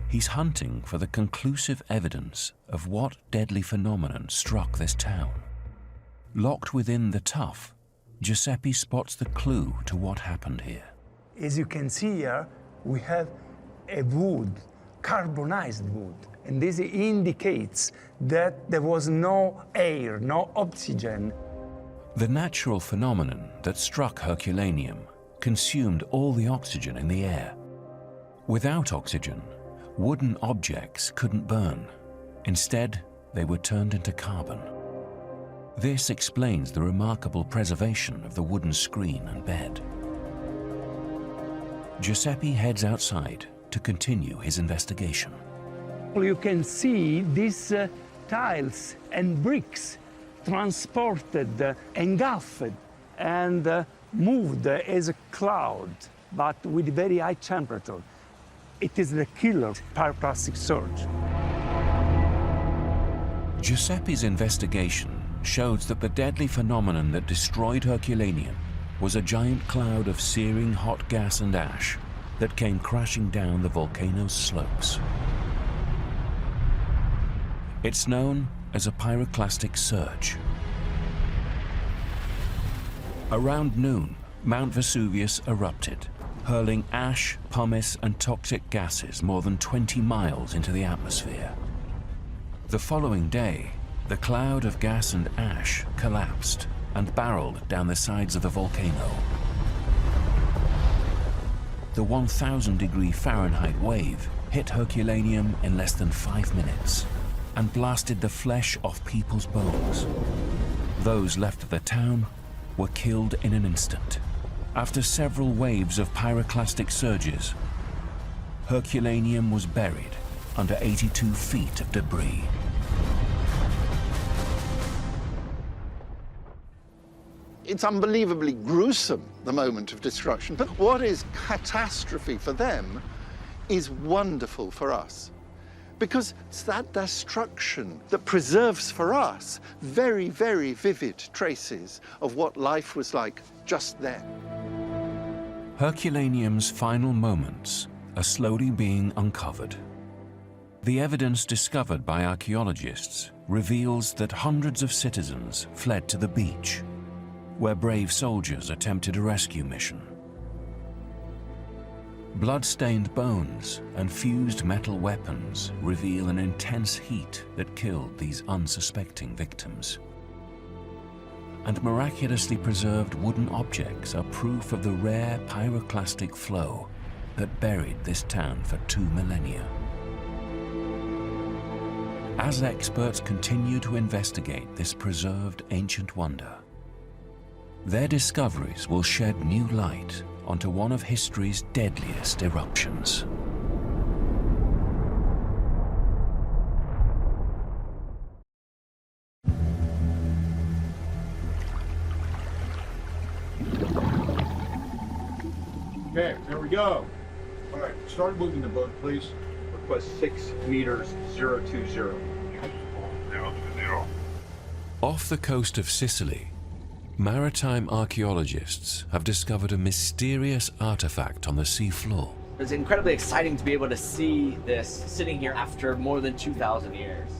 He's hunting for the conclusive evidence of what deadly phenomenon struck this town. Locked within the tuff, Giuseppe spots the clue to what happened here. As you can see here, we have a wood, carbonized wood. And this indicates that there was no air, no oxygen. The natural phenomenon that struck Herculaneum consumed all the oxygen in the air. Without oxygen, wooden objects couldn't burn. Instead, they were turned into carbon. This explains the remarkable preservation of the wooden screen and bed. Giuseppe heads outside to continue his investigation. You can see these tiles and bricks transported, engulfed, and moved as a cloud, but with very high temperature. It is the killer pyroclastic surge. Giuseppe's investigation shows that the deadly phenomenon that destroyed Herculaneum was a giant cloud of searing hot gas and ash that came crashing down the volcano's slopes. It's known as a pyroclastic surge. Around noon, Mount Vesuvius erupted, hurling ash, pumice, and toxic gases more than 20 miles into the atmosphere. The following day, the cloud of gas and ash collapsed and barreled down the sides of the volcano. The 1,000-degree Fahrenheit wave hit Herculaneum in less than 5 minutes and blasted the flesh off people's bones. Those left of the town were killed in an instant. After several waves of pyroclastic surges, Herculaneum was buried under 82 feet of debris. It's unbelievably gruesome, the moment of destruction, but what is catastrophe for them is wonderful for us. Because it's that destruction that preserves for us very, very vivid traces of what life was like just then. Herculaneum's final moments are slowly being uncovered. The evidence discovered by archaeologists reveals that hundreds of citizens fled to the beach, where brave soldiers attempted a rescue mission. Blood-stained bones and fused metal weapons reveal an intense heat that killed these unsuspecting victims. And miraculously preserved wooden objects are proof of the rare pyroclastic flow that buried this town for 2 millennia. As experts continue to investigate this preserved ancient wonder, their discoveries will shed new light onto one of history's deadliest eruptions. Okay, there we go. All right, start moving the boat, please. Request 6 meters 020. Off the coast of Sicily, maritime archaeologists have discovered a mysterious artifact on the seafloor. It's incredibly exciting to be able to see this sitting here after more than 2,000 years.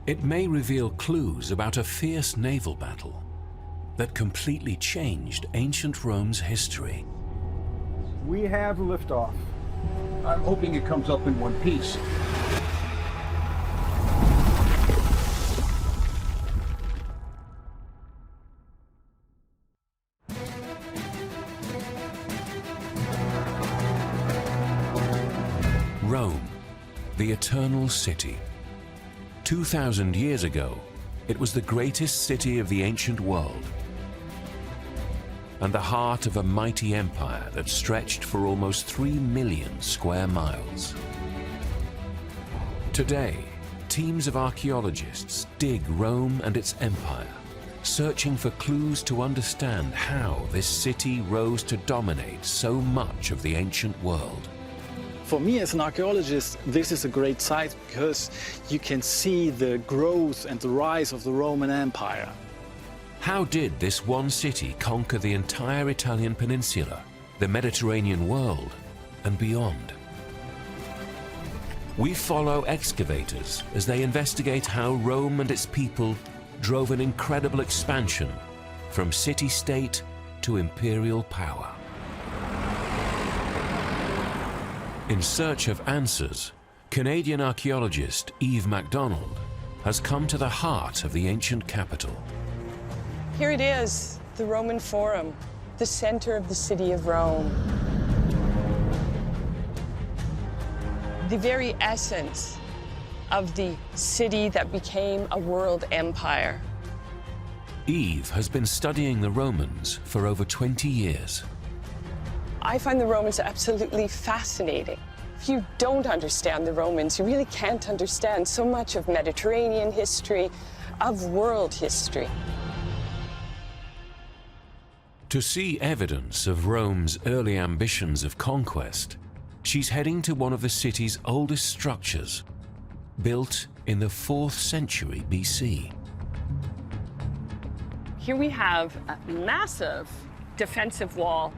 It may reveal clues about a fierce naval battle that completely changed ancient Rome's history. We have liftoff. I'm hoping it comes up in one piece. Rome, the eternal city. 2,000 years ago, it was the greatest city of the ancient world and the heart of a mighty empire that stretched for almost 3 million square miles. Today, teams of archaeologists dig Rome and its empire, searching for clues to understand how this city rose to dominate so much of the ancient world. For me as an archaeologist, this is a great site because you can see the growth and the rise of the Roman Empire. How did this one city conquer the entire Italian peninsula, the Mediterranean world, and beyond? We follow excavators as they investigate how Rome and its people drove an incredible expansion from city-state to imperial power. In search of answers, Canadian archaeologist Yves MacDonald has come to the heart of the ancient capital. Here it is, the Roman Forum, the center of the city of Rome. The very essence of the city that became a world empire. Yves has been studying the Romans for over 20 years. I find the Romans absolutely fascinating. If you don't understand the Romans, you really can't understand so much of Mediterranean history, of world history. To see evidence of Rome's early ambitions of conquest, she's heading to one of the city's oldest structures, built in the 4th century BC. Here we have a massive defensive wall.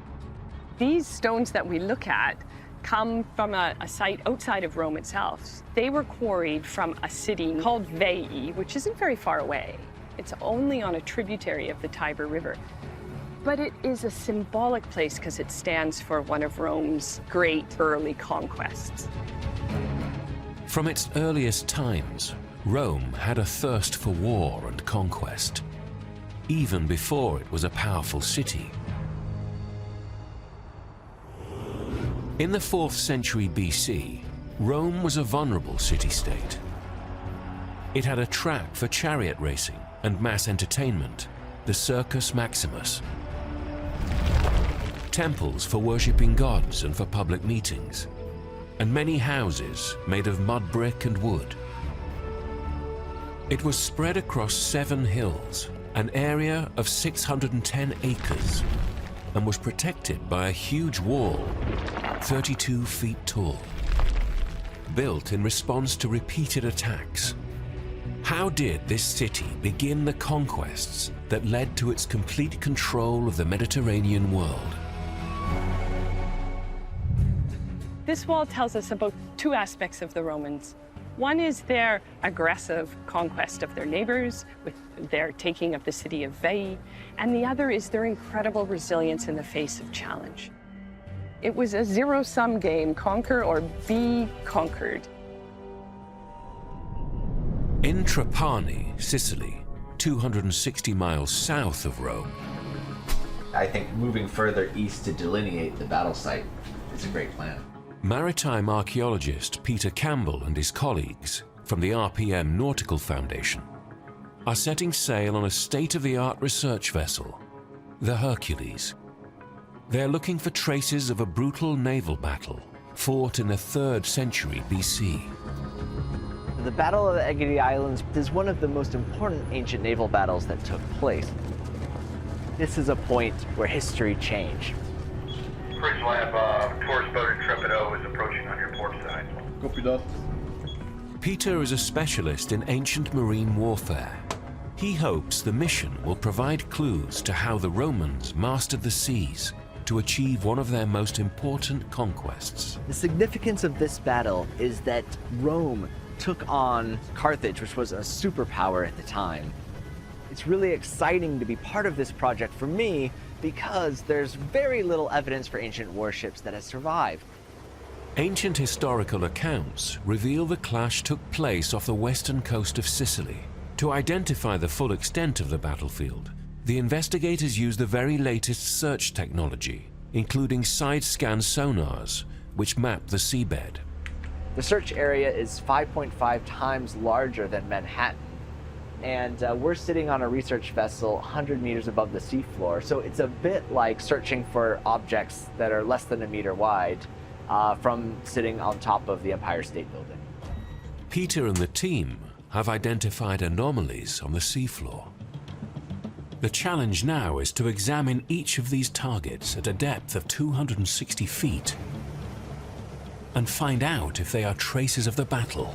These stones that we look at come from a site outside of Rome itself. They were quarried from a city called Veii, which isn't very far away. It's only on a tributary of the Tiber River. But it is a symbolic place because it stands for one of Rome's great early conquests. From its earliest times, Rome had a thirst for war and conquest, even before it was a powerful city. In the 4th century BC, Rome was a vulnerable city-state. It had a track for chariot racing and mass entertainment, the Circus Maximus, temples for worshipping gods and for public meetings, and many houses made of mud brick and wood. It was spread across 7 hills, an area of 610 acres, and was protected by a huge wall, 32 feet tall, built in response to repeated attacks. How did this city begin the conquests that led to its complete control of the Mediterranean world? This wall tells us about 2 aspects of the Romans. One is their aggressive conquest of their neighbors with their taking of the city of Veii, and the other is their incredible resilience in the face of challenge. It was a zero-sum game, conquer or be conquered. In Trapani, Sicily, 260 miles south of Rome, I think moving further east to delineate the battle site is a great plan. maritime archaeologist Peter Campbell and his colleagues from the RPM Nautical Foundation are setting sail on a state-of-the-art research vessel, the Hercules. They're looking for traces of a brutal naval battle fought in the 3rd century BC. The Battle of the Egadi Islands is one of the most important ancient naval battles that took place. This is a point where history changed. Bridge lab, tourist boat Intrepido is approaching on your port side. Copy that. Peter is a specialist in ancient marine warfare. He hopes the mission will provide clues to how the Romans mastered the seas to achieve one of their most important conquests. The significance of this battle is that Rome took on Carthage, which was a superpower at the time. It's really exciting to be part of this project for me because there's very little evidence for ancient warships that has survived. Ancient historical accounts reveal the clash took place off the western coast of Sicily. To identify the full extent of the battlefield, the investigators used the very latest search technology, including side-scan sonars, which map the seabed. The search area is 5.5 times larger than Manhattan, and we're sitting on a research vessel 100 meters above the seafloor, so it's a bit like searching for objects that are less than a meter wide from sitting on top of the Empire State Building. Peter and the team have identified anomalies on the seafloor. The challenge now is to examine each of these targets at a depth of 260 feet and find out if they are traces of the battle.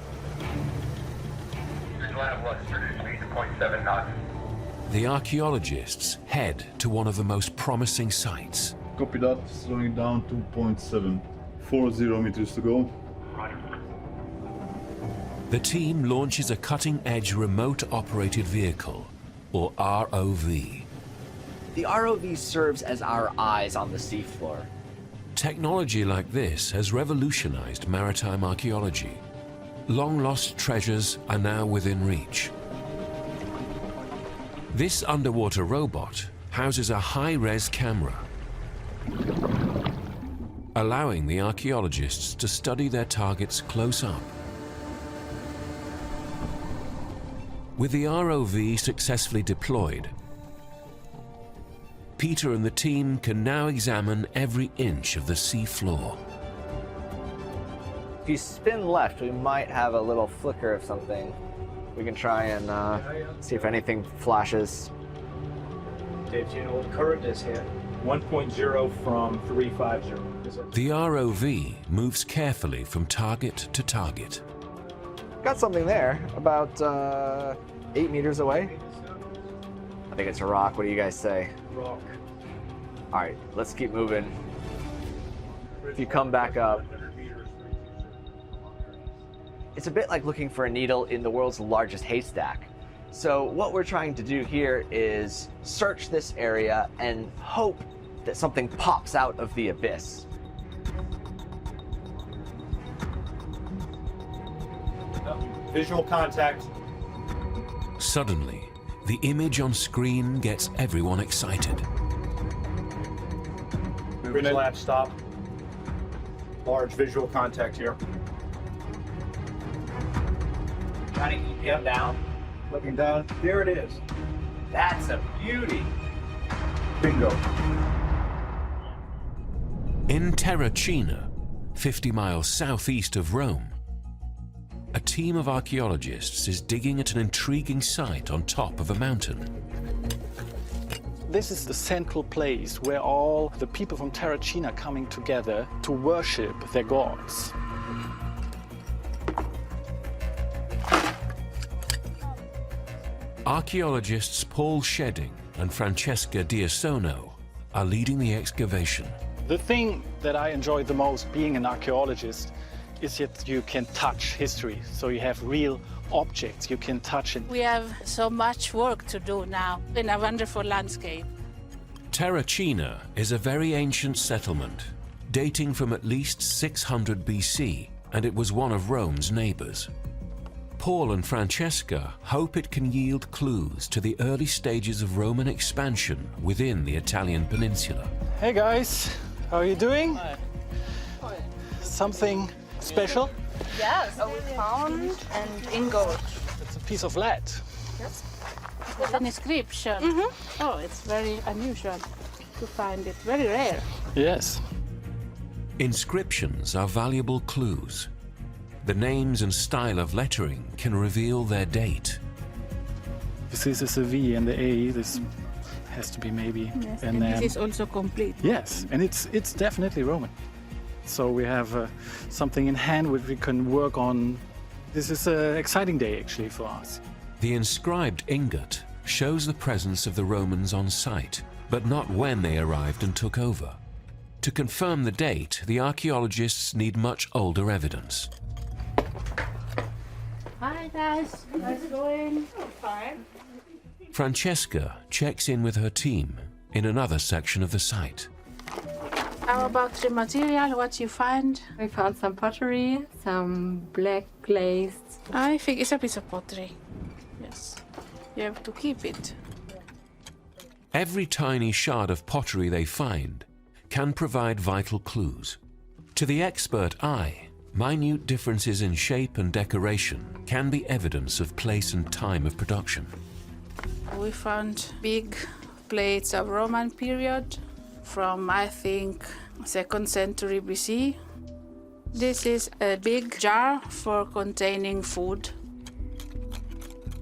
The archaeologists head to one of the most promising sites. Copy that, slowing down 2.7. 40 meters to go. The team launches a cutting-edge remote-operated vehicle or ROV. The ROV serves as our eyes on the seafloor. Technology like this has revolutionized maritime archaeology. Long-lost treasures are now within reach. This underwater robot houses a high-res camera, allowing the archaeologists to study their targets close up. With the ROV successfully deployed, Peter and the team can now examine every inch of the sea floor. If you spin left, we might have a little flicker of something. We can try and see if anything flashes. Dave, do you know what current is here? 1.0 from 350. The ROV moves carefully from target to target. Got something there, about 8 meters away. I think it's a rock. What do you guys say? Rock. All right, let's keep moving. If you come back up, it's a bit like looking for a needle in the world's largest haystack. So what we're trying to do here is search this area and hope that something pops out of the abyss. Visual contact. Suddenly, the image on screen gets everyone excited. Bridge lab stop. Large visual contact here. Trying to keep him down. Looking down. There it is. That's a beauty. Bingo. In Terracina, 50 miles southeast of Rome, a team of archaeologists is digging at an intriguing site on top of a mountain. This is the central place where all the people from Terracina are coming together to worship their gods. Archaeologists Paul Shedding and Francesca Diasono are leading the excavation. The thing that I enjoy the most being an archaeologist is that you can touch history. So you have real objects, you can touch it. We have so much work to do now in a wonderful landscape. Terracina is a very ancient settlement, dating from at least 600 BC, and it was one of Rome's neighbors. Paul and Francesca hope it can yield clues to the early stages of Roman expansion within the Italian peninsula. Hey guys, how are you doing? Hi. Something special? Yes, we found an ingot. It's a piece of lead. Yes. With an inscription. Mm-hmm. Oh, it's very unusual to find it, very rare. Yes. Inscriptions are valuable clues. The names and style of lettering can reveal their date. This is a V and the A. This has to be maybe. Yes, and this is also complete. Yes, and it's definitely Roman. So we have something in hand which we can work on. This is an exciting day actually for us. The inscribed ingot shows the presence of the Romans on site, but not when they arrived and took over. To confirm the date, the archaeologists need much older evidence. Hi guys, how's it going? Fine. Francesca checks in with her team in another section of the site. How about the material, what you find? We found some pottery, some black glazed. I think it's a piece of pottery. Yes, you have to keep it. Every tiny shard of pottery they find can provide vital clues. To the expert eye, minute differences in shape and decoration can be evidence of place and time of production. We found big plates of Roman period from, I think, 2nd century BC. This is a big jar for containing food.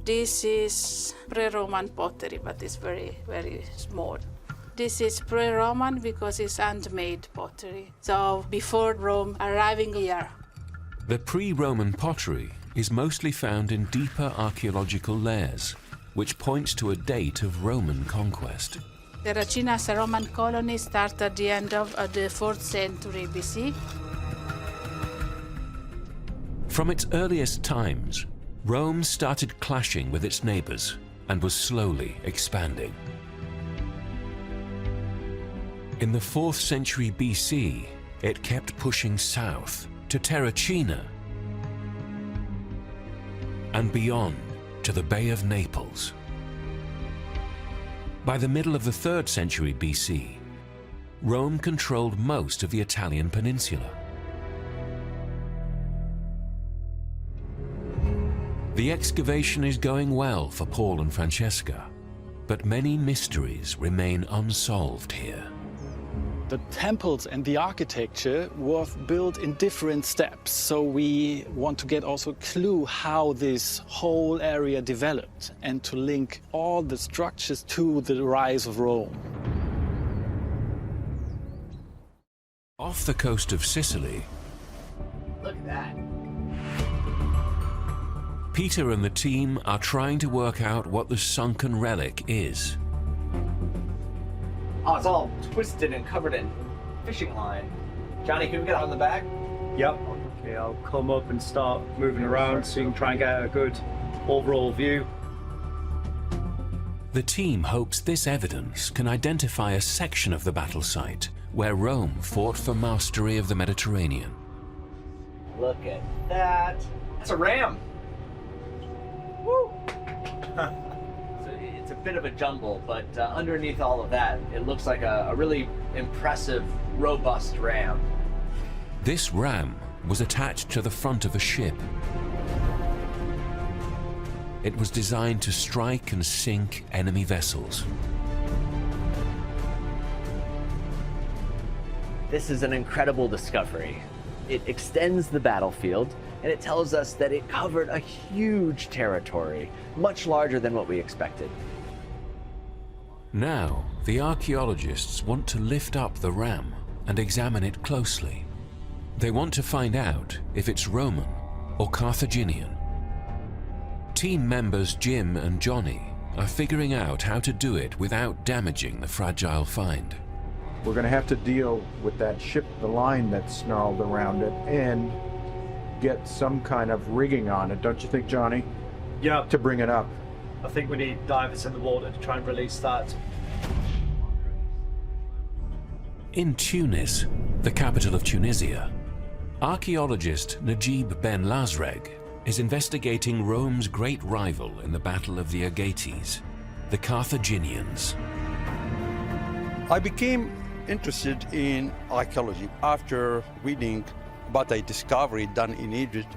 This is pre-Roman pottery, but it's very, very small. This is pre-Roman because it's handmade pottery, so before Rome arriving here. The pre-Roman pottery is mostly found in deeper archaeological layers, which points to a date of Roman conquest. Terracina as a Roman colony started at the end of the 4th century BC. From its earliest times, Rome started clashing with its neighbors, and was slowly expanding. In the 4th century BC, it kept pushing south to Terracina and beyond to the Bay of Naples. By the middle of the 3rd century BC, Rome controlled most of the Italian peninsula. The excavation is going well for Paul and Francesca, but many mysteries remain unsolved here. The temples and the architecture were built in different steps, so we want to get also a clue how this whole area developed and to link all the structures to the rise of Rome. Off the coast of Sicily, Look at that. Peter and the team are trying to work out what the sunken relic is. Oh, it's all twisted and covered in fishing line. Johnny, can we get on the back? Yep. Okay, I'll come up and start moving around so you can try and get a good overall view. The team hopes this evidence can identify a section of the battle site where Rome fought for mastery of the Mediterranean. Look at that. That's a ram. Woo! It's a bit of a jumble, but underneath all of that, it looks like a really impressive, robust ram. This ram was attached to the front of a ship. It was designed to strike and sink enemy vessels. This is an incredible discovery. It extends the battlefield, and it tells us that it covered a huge territory, much larger than what we expected. Now, the archaeologists want to lift up the ram and examine it closely. They want to find out if it's Roman or Carthaginian. Team members Jim and Johnny are figuring out how to do it without damaging the fragile find. We're going to have to deal with that ship, the line that's snarled around it, and get some kind of rigging on it, don't you think, Johnny? Yeah. To bring it up. I think we need divers in the water to try and release that. In Tunis, the capital of Tunisia, archaeologist Najib Ben Lazreg is investigating Rome's great rival in the Battle of the Agates, the Carthaginians. I became interested in archaeology after reading about a discovery done in Egypt.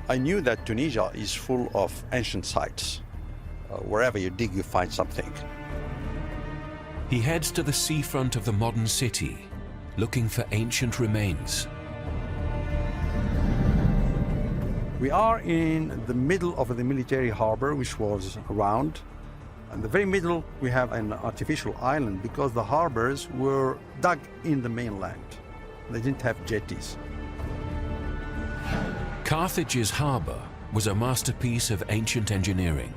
I knew that Tunisia is full of ancient sites. Wherever you dig, you find something. He heads to the seafront of the modern city, looking for ancient remains. We are in the middle of the military harbor, which was around. In the very middle, we have an artificial island because the harbors were dug in the mainland. They didn't have jetties. Carthage's harbor was a masterpiece of ancient engineering.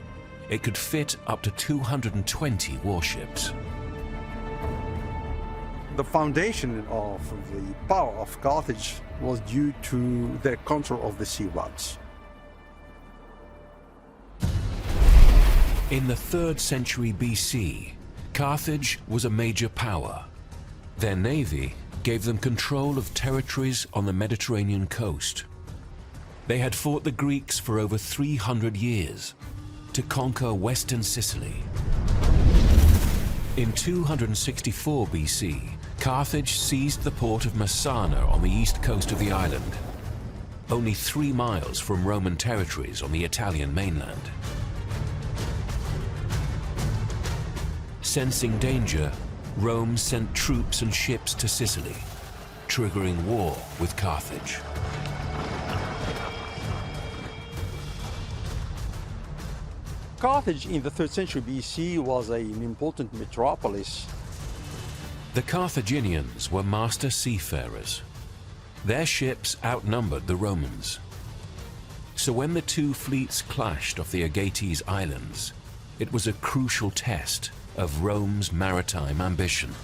It could fit up to 220 warships. The foundation of the power of Carthage was due to their control of the sea routes. In the 3rd century BC, Carthage was a major power. Their navy gave them control of territories on the Mediterranean coast. They had fought the Greeks for over 300 years to conquer western Sicily. In 264 BC, Carthage seized the port of Messana on the east coast of the island, only 3 miles from Roman territories on the Italian mainland. Sensing danger, Rome sent troops and ships to Sicily, triggering war with Carthage. Carthage in the 3rd century BC was an important metropolis. The Carthaginians were master seafarers. Their ships outnumbered the Romans. So when the two fleets clashed off the Agates Islands, it was a crucial test of Rome's maritime ambition.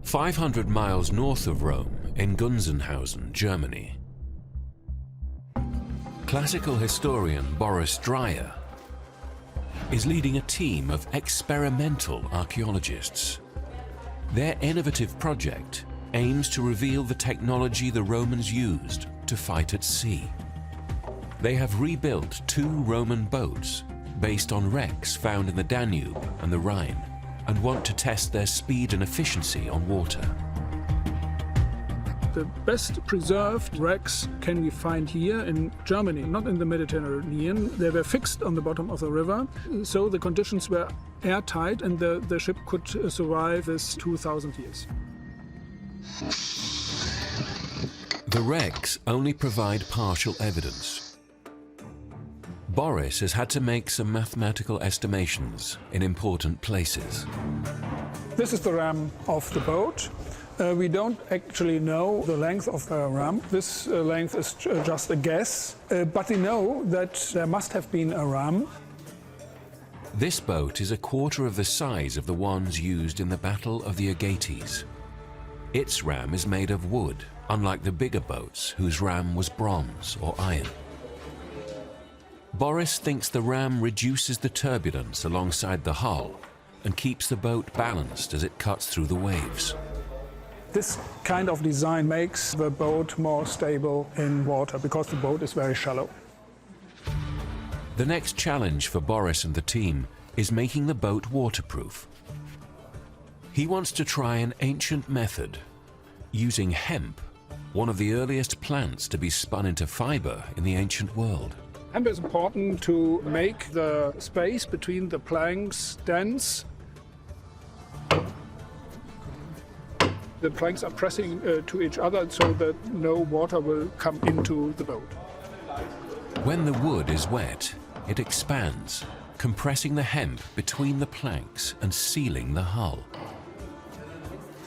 500 miles north of Rome, in Gunzenhausen, Germany, Classical historian Boris Dreyer is leading a team of experimental archaeologists. Their innovative project aims to reveal the technology the Romans used to fight at sea. They have rebuilt 2 Roman boats based on wrecks found in the Danube and the Rhine, and want to test their speed and efficiency on water. The best preserved wrecks can we find here in Germany, not in the Mediterranean. They were fixed on the bottom of the river, so the conditions were airtight and the ship could survive this 2,000 years. The wrecks only provide partial evidence. Boris has had to make some mathematical estimations in important places. This is the ram of the boat. We don't actually know the length of the ram. This length is just a guess, but we know that there must have been a ram. This boat is a quarter of the size of the ones used in the Battle of the Agates. Its ram is made of wood, unlike the bigger boats whose ram was bronze or iron. Boris thinks the ram reduces the turbulence alongside the hull and keeps the boat balanced as it cuts through the waves. This kind of design makes the boat more stable in water because the boat is very shallow. The next challenge for Boris and the team is making the boat waterproof. He wants to try an ancient method using hemp, one of the earliest plants to be spun into fiber in the ancient world. Hemp is important to make the space between the planks dense. The planks are pressing to each other so that no water will come into the boat. When the wood is wet, it expands, compressing the hemp between the planks and sealing the hull.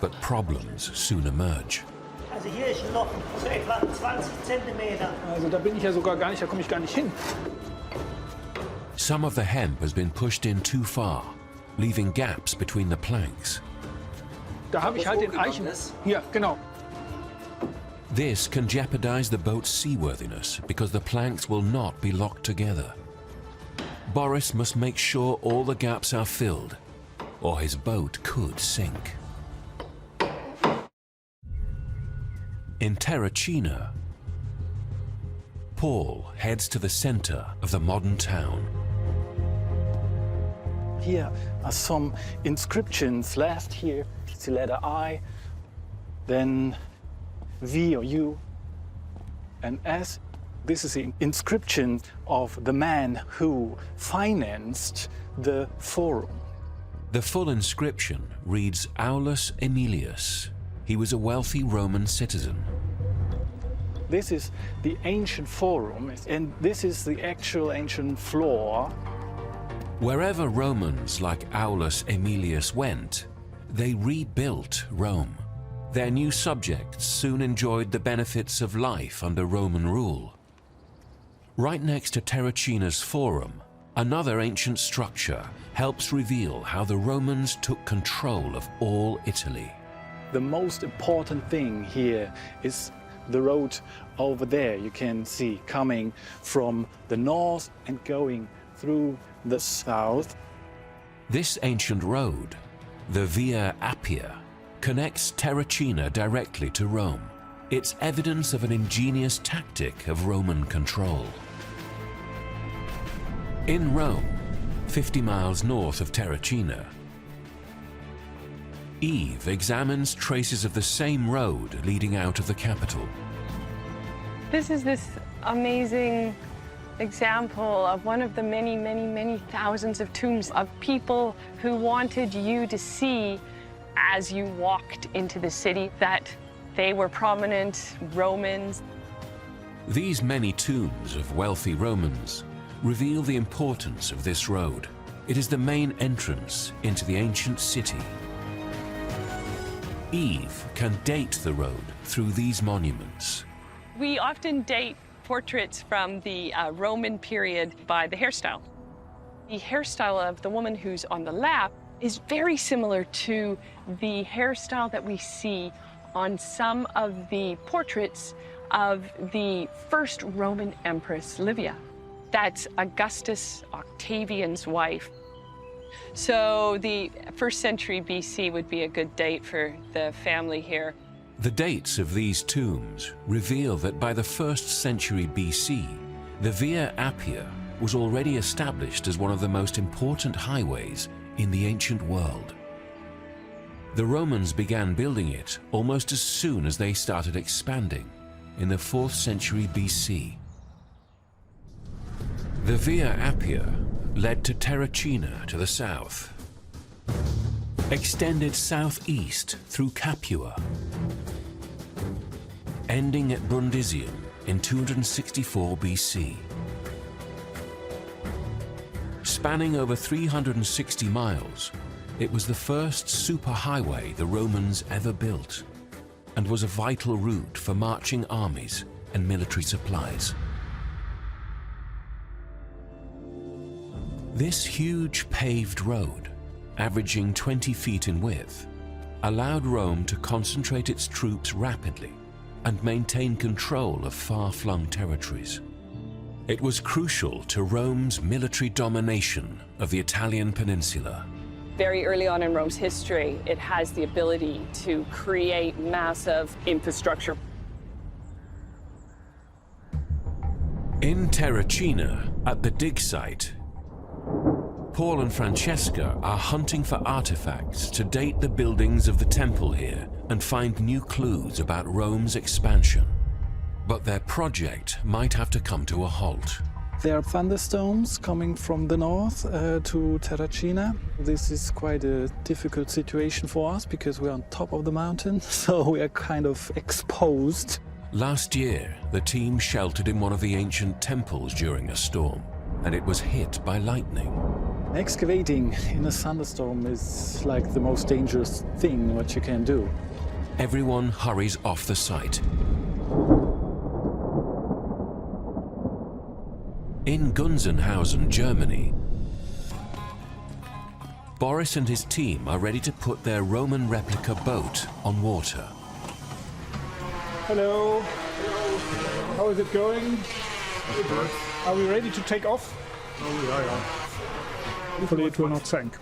But problems soon emerge. Also hier ist ein Loch, so etwa 20 Zentimeter. Also da bin ich ja sogar gar nicht, da komme ich gar nicht hin. Some of the hemp has been pushed in too far, leaving gaps between the planks. Da habe ich halt den Eichen. Hier, genau. This can jeopardize the boat's seaworthiness because the planks will not be locked together. Boris must make sure all the gaps are filled, or his boat could sink. In Terracina, Paul heads to the center of the modern town. Here are some inscriptions left. Here it's the letter I, then V or U, and S. This is the inscription of the man who financed the forum. The full inscription reads Aulus Aemilius. He was a wealthy Roman citizen. This is the ancient forum, and this is the actual ancient floor. Wherever Romans like Aulus Aemilius went, they rebuilt Rome. Their new subjects soon enjoyed the benefits of life under Roman rule. Right next to Terracina's Forum, another ancient structure helps reveal how the Romans took control of all Italy. The most important thing here is the road over there you can see coming from the north and going through the south. This ancient road, the Via Appia, connects Terracina directly to Rome. It's evidence of an ingenious tactic of Roman control. In Rome, 50 miles north of Terracina, Eve examines traces of the same road leading out of the capital. This is this amazing example of one of the many, many, many thousands of tombs of people who wanted you to see as you walked into the city that they were prominent Romans. These many tombs of wealthy Romans reveal the importance of this road. It is the main entrance into the ancient city. Eve can date the road through these monuments. We often date portraits from the Roman period by the hairstyle. The hairstyle of the woman who's on the left is very similar to the hairstyle that we see on some of the portraits of the first Roman Empress Livia. That's Augustus Octavian's wife. So the 1st century BC would be a good date for the family here. The dates of these tombs reveal that by the 1st century BC, the Via Appia was already established as one of the most important highways in the ancient world. The Romans began building it almost as soon as they started expanding in the 4th century BC. The Via Appia led to Terracina to the south, extended southeast through Capua, ending at Brundisium in 264 BC. Spanning over 360 miles, it was the first superhighway the Romans ever built and was a vital route for marching armies and military supplies. This huge paved road, averaging 20 feet in width, allowed Rome to concentrate its troops rapidly and maintain control of far-flung territories. It was crucial to Rome's military domination of the Italian peninsula. Very early on in Rome's history, it has the ability to create massive infrastructure. In Terracina, at the dig site, Paul and Francesca are hunting for artifacts to date the buildings of the temple here and find new clues about Rome's expansion. But their project might have to come to a halt. There are thunderstorms coming from the north to Terracina. This is quite a difficult situation for us because we're on top of the mountain, so we are kind of exposed. Last year, the team sheltered in one of the ancient temples during a storm, and it was hit by lightning. Excavating in a thunderstorm is like the most dangerous thing what you can do. Everyone hurries off the site. In Gunzenhausen, Germany, Boris and his team are ready to put their Roman replica boat on water. Hello. Hello. How is it going? Are we ready to take off? Oh, yeah. Hopefully it will not sink.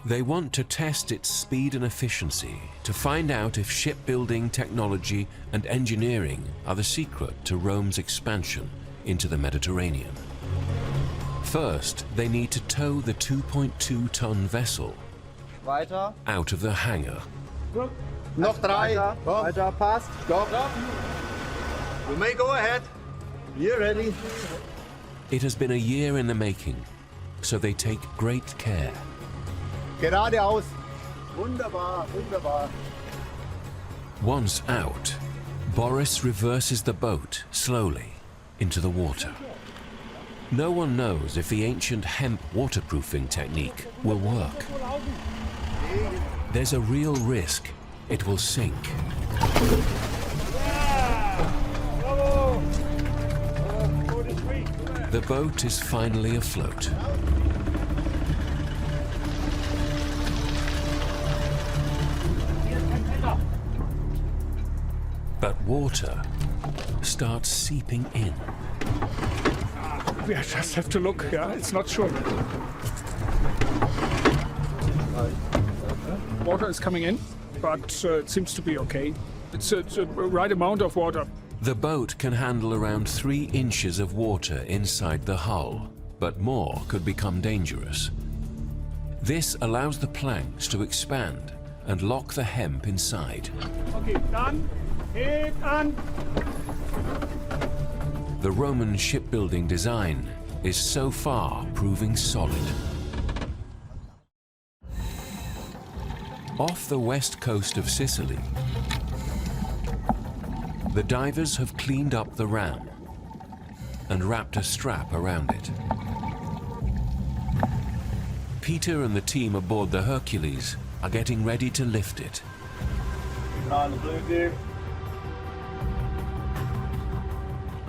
They want to test its speed and efficiency to find out if shipbuilding technology and engineering are the secret to Rome's expansion into the Mediterranean. First, they need to tow the 2.2-ton vessel out of the hangar. Noch drei. Weiter, passt. Stop. You may go ahead. You're ready. It has been a year in the making, so they take great care. Geradeaus. Wunderbar, wunderbar. Once out, Boris reverses the boat slowly into the water. No one knows if the ancient hemp waterproofing technique will work. There's a real risk it will sink. The boat is finally afloat. But water starts seeping in. We just have to look, yeah, it's not sure. Water is coming in, but it seems to be okay. It's a right amount of water. The boat can handle around 3 inches of water inside the hull, but more could become dangerous. This allows the planks to expand and lock the hemp inside. Okay, done. Hit on. The Roman shipbuilding design is so far proving solid. Off the west coast of Sicily, the divers have cleaned up the ram and wrapped a strap around it. Peter and the team aboard the Hercules are getting ready to lift it. On the blue gear.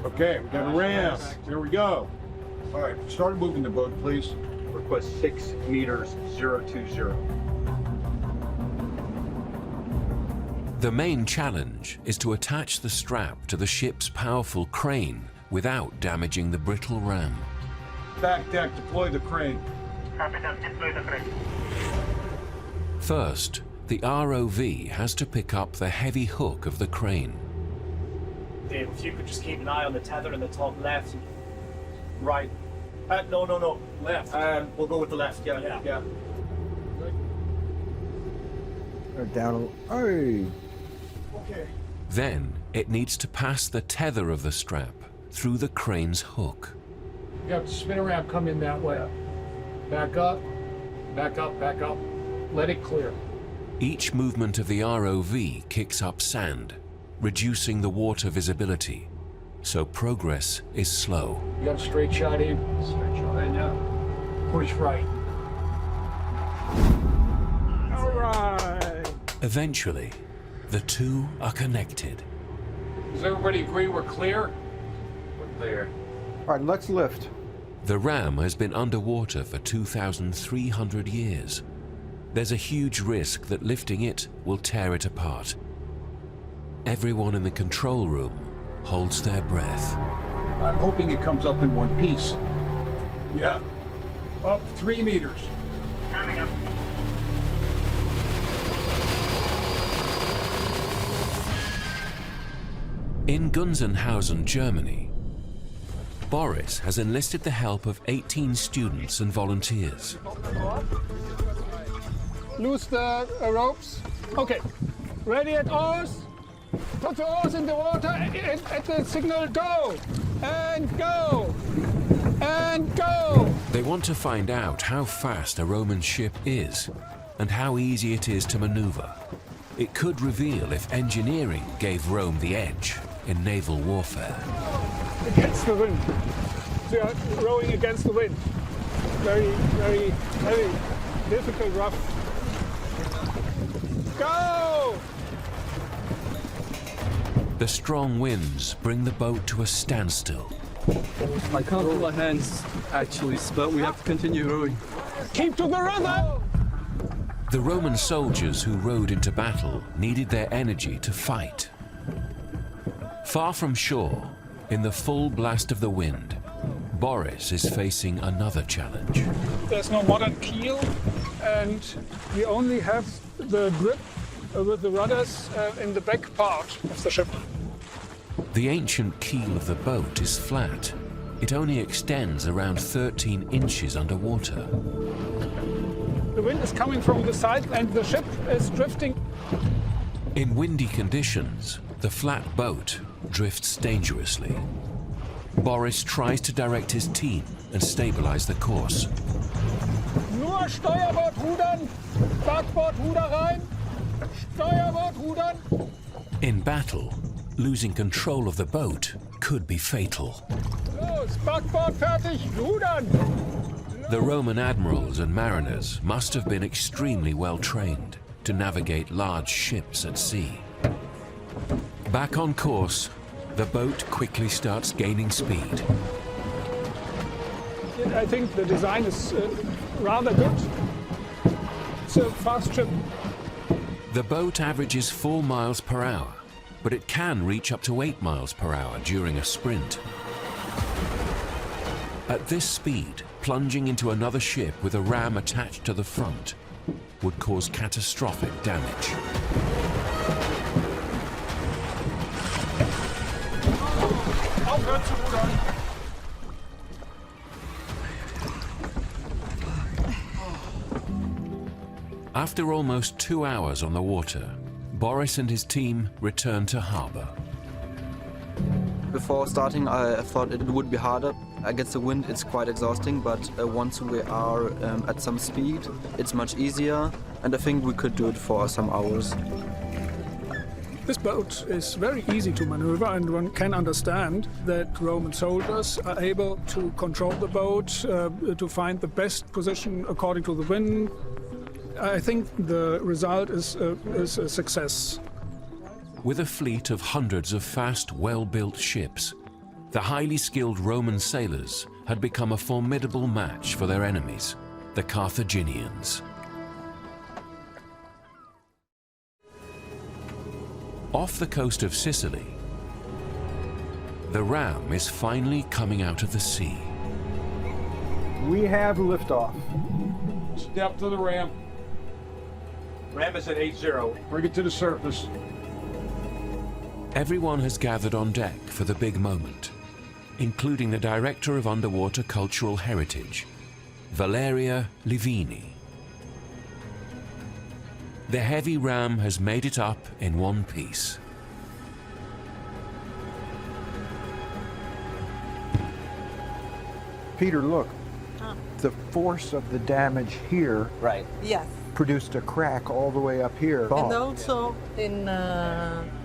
Okay, we got a ram. Here we go. All right, start moving the boat, please. Request 6 meters 020. The main challenge is to attach the strap to the ship's powerful crane without damaging the brittle ram. Back deck, deploy the crane. Copy that, deploy the crane. First, the ROV has to pick up the heavy hook of the crane. Dave, if you could just keep an eye on the tether in the top left. Right. No. Left. We'll go with the left. Yeah. Down. Hey. Okay. Then it needs to pass the tether of the strap through the crane's hook. You have to spin around, come in that way. Back up, back up, back up. Let it clear. Each movement of the ROV kicks up sand, reducing the water visibility, so progress is slow. You got a straight shot in. Straight shot in now. Push right. All right. Eventually, the two are connected. Does everybody agree we're clear? We're clear. All right, let's lift. The ram has been underwater for 2,300 years. There's a huge risk that lifting it will tear it apart. Everyone in the control room holds their breath. I'm hoping it comes up in one piece. Yeah. Up 3 meters. Coming up. In Gunzenhausen, Germany, Boris has enlisted the help of 18 students and volunteers. Loose the ropes. Okay. Ready at oars. Put the oars in the water at the signal go. And go. And go. They want to find out how fast a Roman ship is and how easy it is to maneuver. It could reveal if engineering gave Rome the edge in naval warfare. Against the wind. They are rowing against the wind. Very, very, very difficult, rough. Go! The strong winds bring the boat to a standstill. I can't feel my hands, actually, but we have to continue rowing. Keep to the rudder! The Roman soldiers who rode into battle needed their energy to fight. Far from shore, in the full blast of the wind, Boris is facing another challenge. There's no modern keel, and we only have the grip with the rudders in the back part of the ship. The ancient keel of the boat is flat. It only extends around 13 inches underwater. The wind is coming from the side and the ship is drifting. In windy conditions, the flat boat drifts dangerously. Boris tries to direct his team and stabilize the course. Nur Steuerbord rudern, Backbord ruder rein, Steuerbord rudern. In battle, losing control of the boat could be fatal. Los, Backbord fertig, rudern. The Roman admirals and mariners must have been extremely well trained to navigate large ships at sea. Back on course, the boat quickly starts gaining speed. I think the design is rather good. It's a fast ship. The boat averages 4 miles per hour, but it can reach up to 8 miles per hour during a sprint. At this speed, plunging into another ship with a ram attached to the front would cause catastrophic damage. After almost 2 hours on the water, Boris and his team return to harbor. Before starting, I thought it would be harder. Against the wind, it's quite exhausting, but once we are at some speed, it's much easier, and I think we could do it for some hours. This boat is very easy to maneuver, and one can understand that Roman soldiers are able to control the boat, to find the best position according to the wind. I think the result is a success. With a fleet of hundreds of fast, well-built ships, the highly skilled Roman sailors had become a formidable match for their enemies, the Carthaginians. Off the coast of Sicily, the ram is finally coming out of the sea. We have liftoff. Step to the ram. Ram is at 80. Bring it to the surface. Everyone has gathered on deck for the big moment, including the Director of Underwater Cultural Heritage, Valeria Livini. The heavy ram has made it up in one piece. Peter, look. The force of the damage here Yes. produced a crack all the way up here. And also in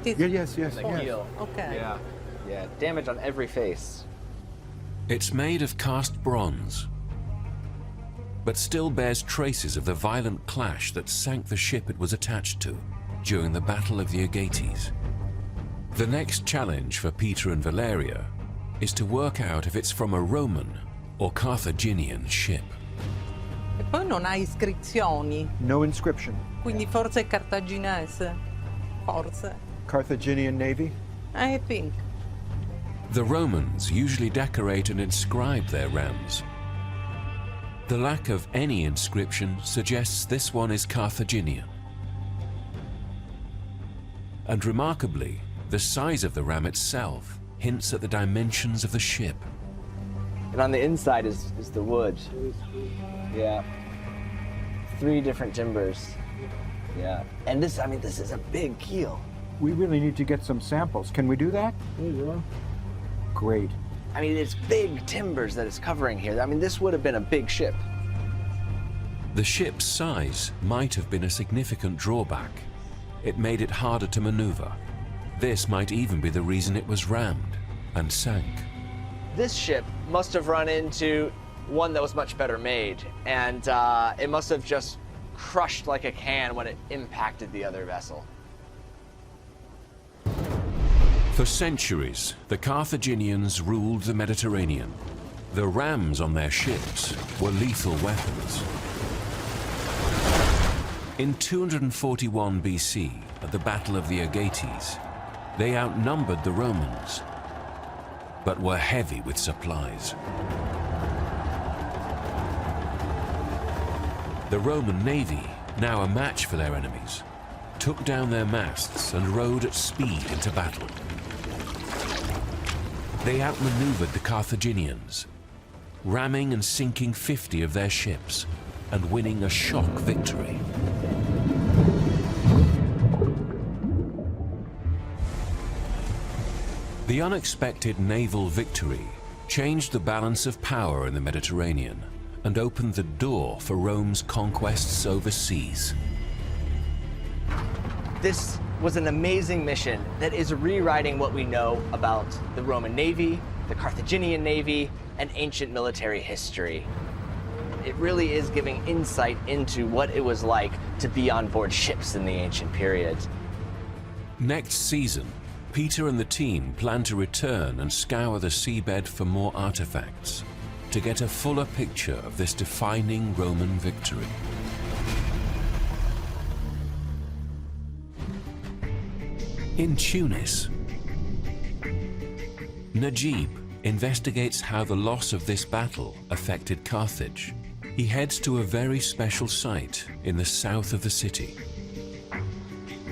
this. Yes. Heel. Okay. Yeah, damage on every face. It's made of cast bronze, but still bears traces of the violent clash that sank the ship it was attached to during the Battle of the Agates. The next challenge for Peter and Valeria is to work out if it's from a Roman or Carthaginian ship. E poi non ha iscrizioni, No inscription. quindi forse è cartaginese. Forse. Carthaginian Navy? I think. The Romans usually decorate and inscribe their rams. The lack of any inscription suggests this one is Carthaginian. And remarkably, the size of the ram itself hints at the dimensions of the ship. And on the inside is the wood. Yeah. 3 different timbers. Yeah. And this is a big keel. We really need to get some samples. Can we do that? Great. I mean, it's big timbers that it's covering here. I mean, this would have been a big ship. The ship's size might have been a significant drawback. It made it harder to maneuver. This might even be the reason it was rammed and sank. This ship must have run into one that was much better made, and it must have just crushed like a can when it impacted the other vessel. For centuries, the Carthaginians ruled the Mediterranean. The rams on their ships were lethal weapons. In 241 BC, at the Battle of the Agates, they outnumbered the Romans, but were heavy with supplies. The Roman navy, now a match for their enemies, took down their masts and rowed at speed into battle. They outmaneuvered the Carthaginians, ramming and sinking 50 of their ships and winning a shock victory. The unexpected naval victory changed the balance of power in the Mediterranean and opened the door for Rome's conquests overseas. This was an amazing mission that is rewriting what we know about the Roman Navy, the Carthaginian Navy, and ancient military history. It really is giving insight into what it was like to be on board ships in the ancient period. Next season, Peter and the team plan to return and scour the seabed for more artifacts to get a fuller picture of this defining Roman victory. In Tunis, Najib investigates how the loss of this battle affected Carthage. He heads to a very special site in the south of the city.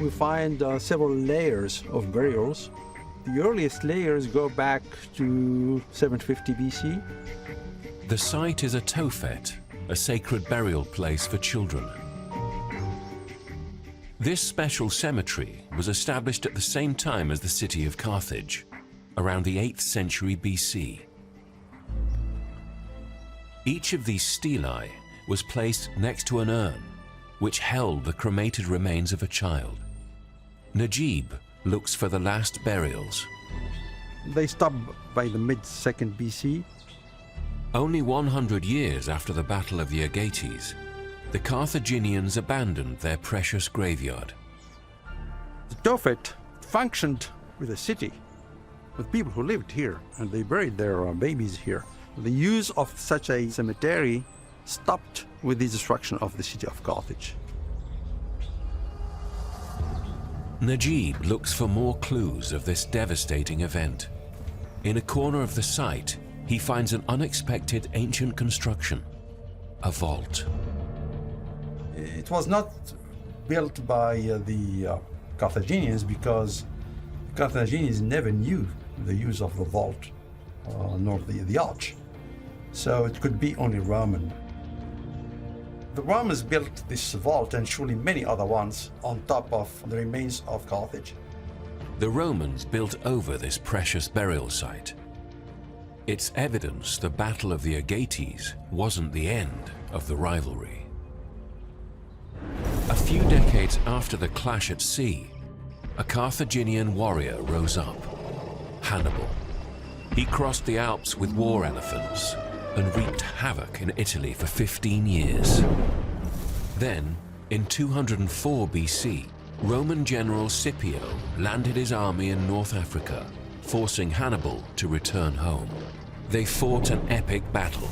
We find several layers of burials. The earliest layers go back to 750 BC. The site is a Tophet, a sacred burial place for children. This special cemetery was established at the same time as the city of Carthage, around the 8th century BC. Each of these stelae was placed next to an urn, which held the cremated remains of a child. Najib looks for the last burials. They stop by the mid-2nd BC. Only 100 years after the Battle of the Agates, the Carthaginians abandoned their precious graveyard. The Tophet functioned with a city, with people who lived here, and they buried their babies here. The use of such a cemetery stopped with the destruction of the city of Carthage. Najib looks for more clues of this devastating event. In a corner of the site, he finds an unexpected ancient construction, a vault. It was not built by the Carthaginians because Carthaginians never knew the use of the vault nor the arch. So it could be only Roman. The Romans built this vault and surely many other ones on top of the remains of Carthage. The Romans built over this precious burial site. It's evidence the Battle of the Agates wasn't the end of the rivalry. A few decades after the clash at sea, a Carthaginian warrior rose up, Hannibal. He crossed the Alps with war elephants and wreaked havoc in Italy for 15 years. Then, in 204 BC, Roman general Scipio landed his army in North Africa, forcing Hannibal to return home. They fought an epic battle.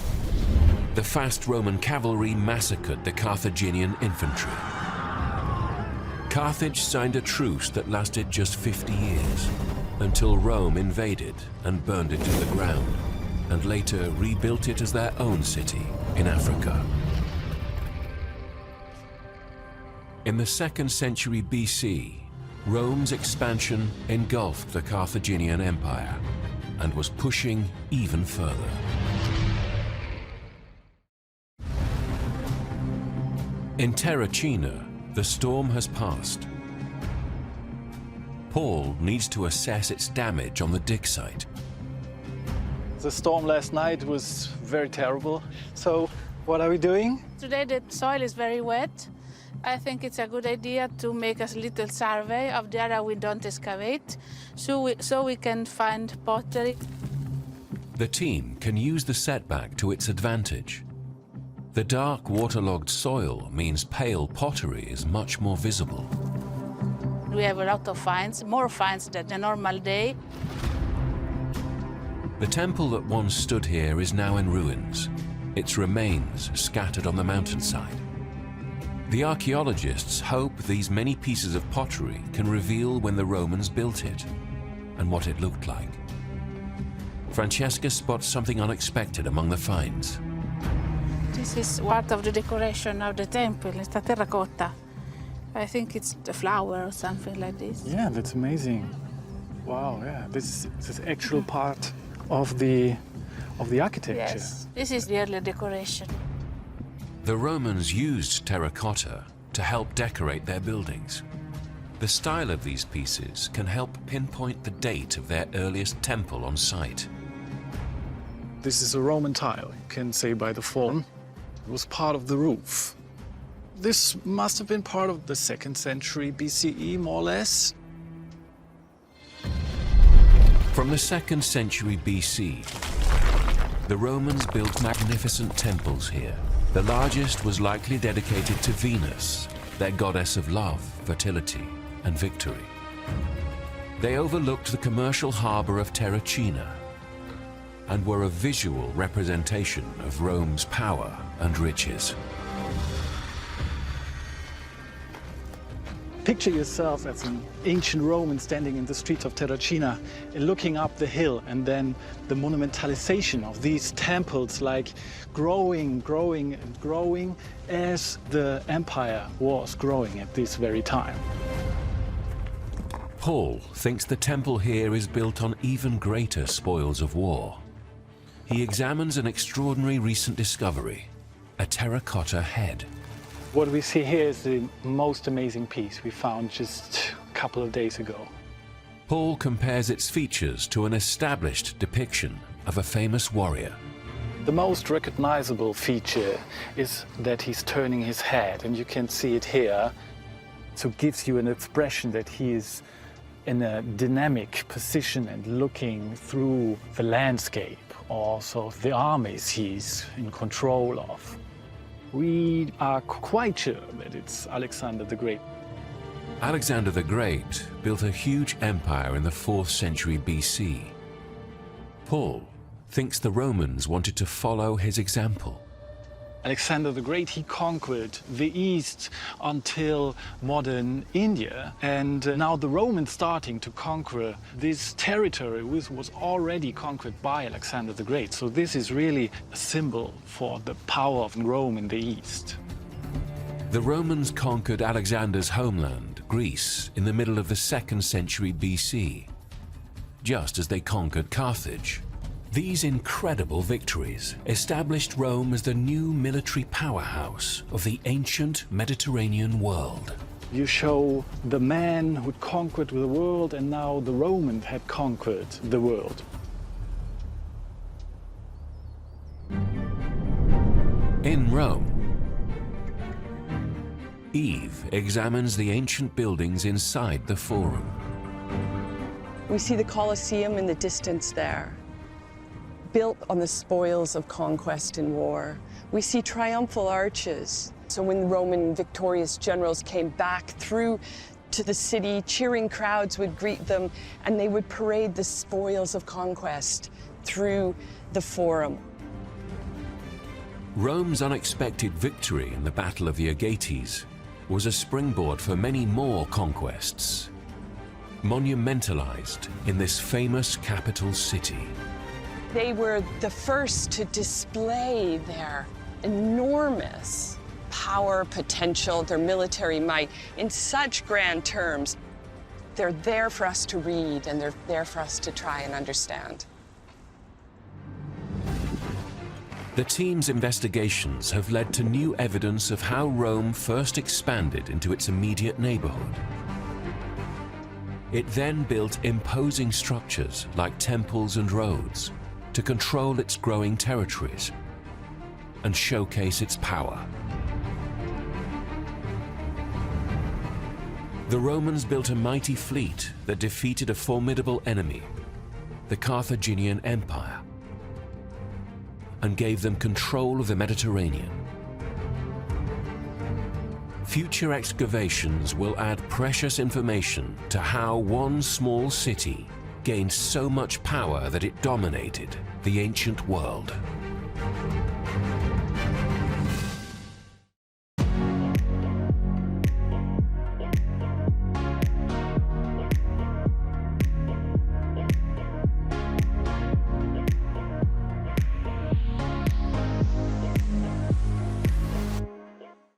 The fast Roman cavalry massacred the Carthaginian infantry. Carthage signed a truce that lasted just 50 years, until Rome invaded and burned it to the ground, and later rebuilt it as their own city in Africa. In the 2nd century BC, Rome's expansion engulfed the Carthaginian Empire and was pushing even further. In Terracina, the storm has passed. Paul needs to assess its damage on the dig site. The storm last night was very terrible. So what are we doing? Today the soil is very wet. I think it's a good idea to make a little survey of the area we don't excavate, so we can find pottery. The team can use the setback to its advantage. The dark, waterlogged soil means pale pottery is much more visible. We have a lot of finds, more finds than a normal day. The temple that once stood here is now in ruins, its remains scattered on the mountainside. The archaeologists hope these many pieces of pottery can reveal when the Romans built it and what it looked like. Francesca spots something unexpected among the finds. This is part of the decoration of the temple. It's a terracotta. I think it's a flower or something like this. Yeah, that's amazing. Wow, yeah, this is actual part of the architecture. Yes, this is the early decoration. The Romans used terracotta to help decorate their buildings. The style of these pieces can help pinpoint the date of their earliest temple on site. This is a Roman tile, you can say by the form. It was part of the roof. This must have been part of the 2nd century BCE, more or less. From the 2nd century BC, the Romans built magnificent temples here. The largest was likely dedicated to Venus, their goddess of love, fertility, and victory. They overlooked the commercial harbor of Terracina and were a visual representation of Rome's power and riches. Picture yourself as an ancient Roman standing in the streets of Terracina and looking up the hill, and then the monumentalization of these temples like growing and growing as the empire was growing at this very time. Paul thinks the temple here is built on even greater spoils of war. He examines an extraordinary recent discovery, a terracotta head. What we see here is the most amazing piece we found just a couple of days ago. Paul compares its features to an established depiction of a famous warrior. The most recognizable feature is that he's turning his head, and you can see it here. So it gives you an expression that he is in a dynamic position and looking through the landscape, also the armies he's in control of. We are quite sure that it's Alexander the Great. Alexander the Great built a huge empire in the 4th century BC. Paul thinks the Romans wanted to follow his example. Alexander the Great, he conquered the East until modern India. And now the Romans starting to conquer this territory which was already conquered by Alexander the Great. So this is really a symbol for the power of Rome in the East. The Romans conquered Alexander's homeland, Greece, in the middle of the 2nd century BC, just as they conquered Carthage. These incredible victories established Rome as the new military powerhouse of the ancient Mediterranean world. You show the man who conquered the world, and now the Romans had conquered the world. In Rome, Eve examines the ancient buildings inside the Forum. We see the Colosseum in the distance there, built on the spoils of conquest and war. We see triumphal arches. So when Roman victorious generals came back through to the city, cheering crowds would greet them, and they would parade the spoils of conquest through the Forum. Rome's unexpected victory in the Battle of the Aegates was a springboard for many more conquests, monumentalized in this famous capital city. They were the first to display their enormous power, potential, their military might in such grand terms. They're there for us to read, and they're there for us to try and understand. The team's investigations have led to new evidence of how Rome first expanded into its immediate neighborhood. It then built imposing structures like temples and roads to control its growing territories and showcase its power. The Romans built a mighty fleet that defeated a formidable enemy, the Carthaginian Empire, and gave them control of the Mediterranean. Future excavations will add precious information to how one small city gained so much power that it dominated the ancient world.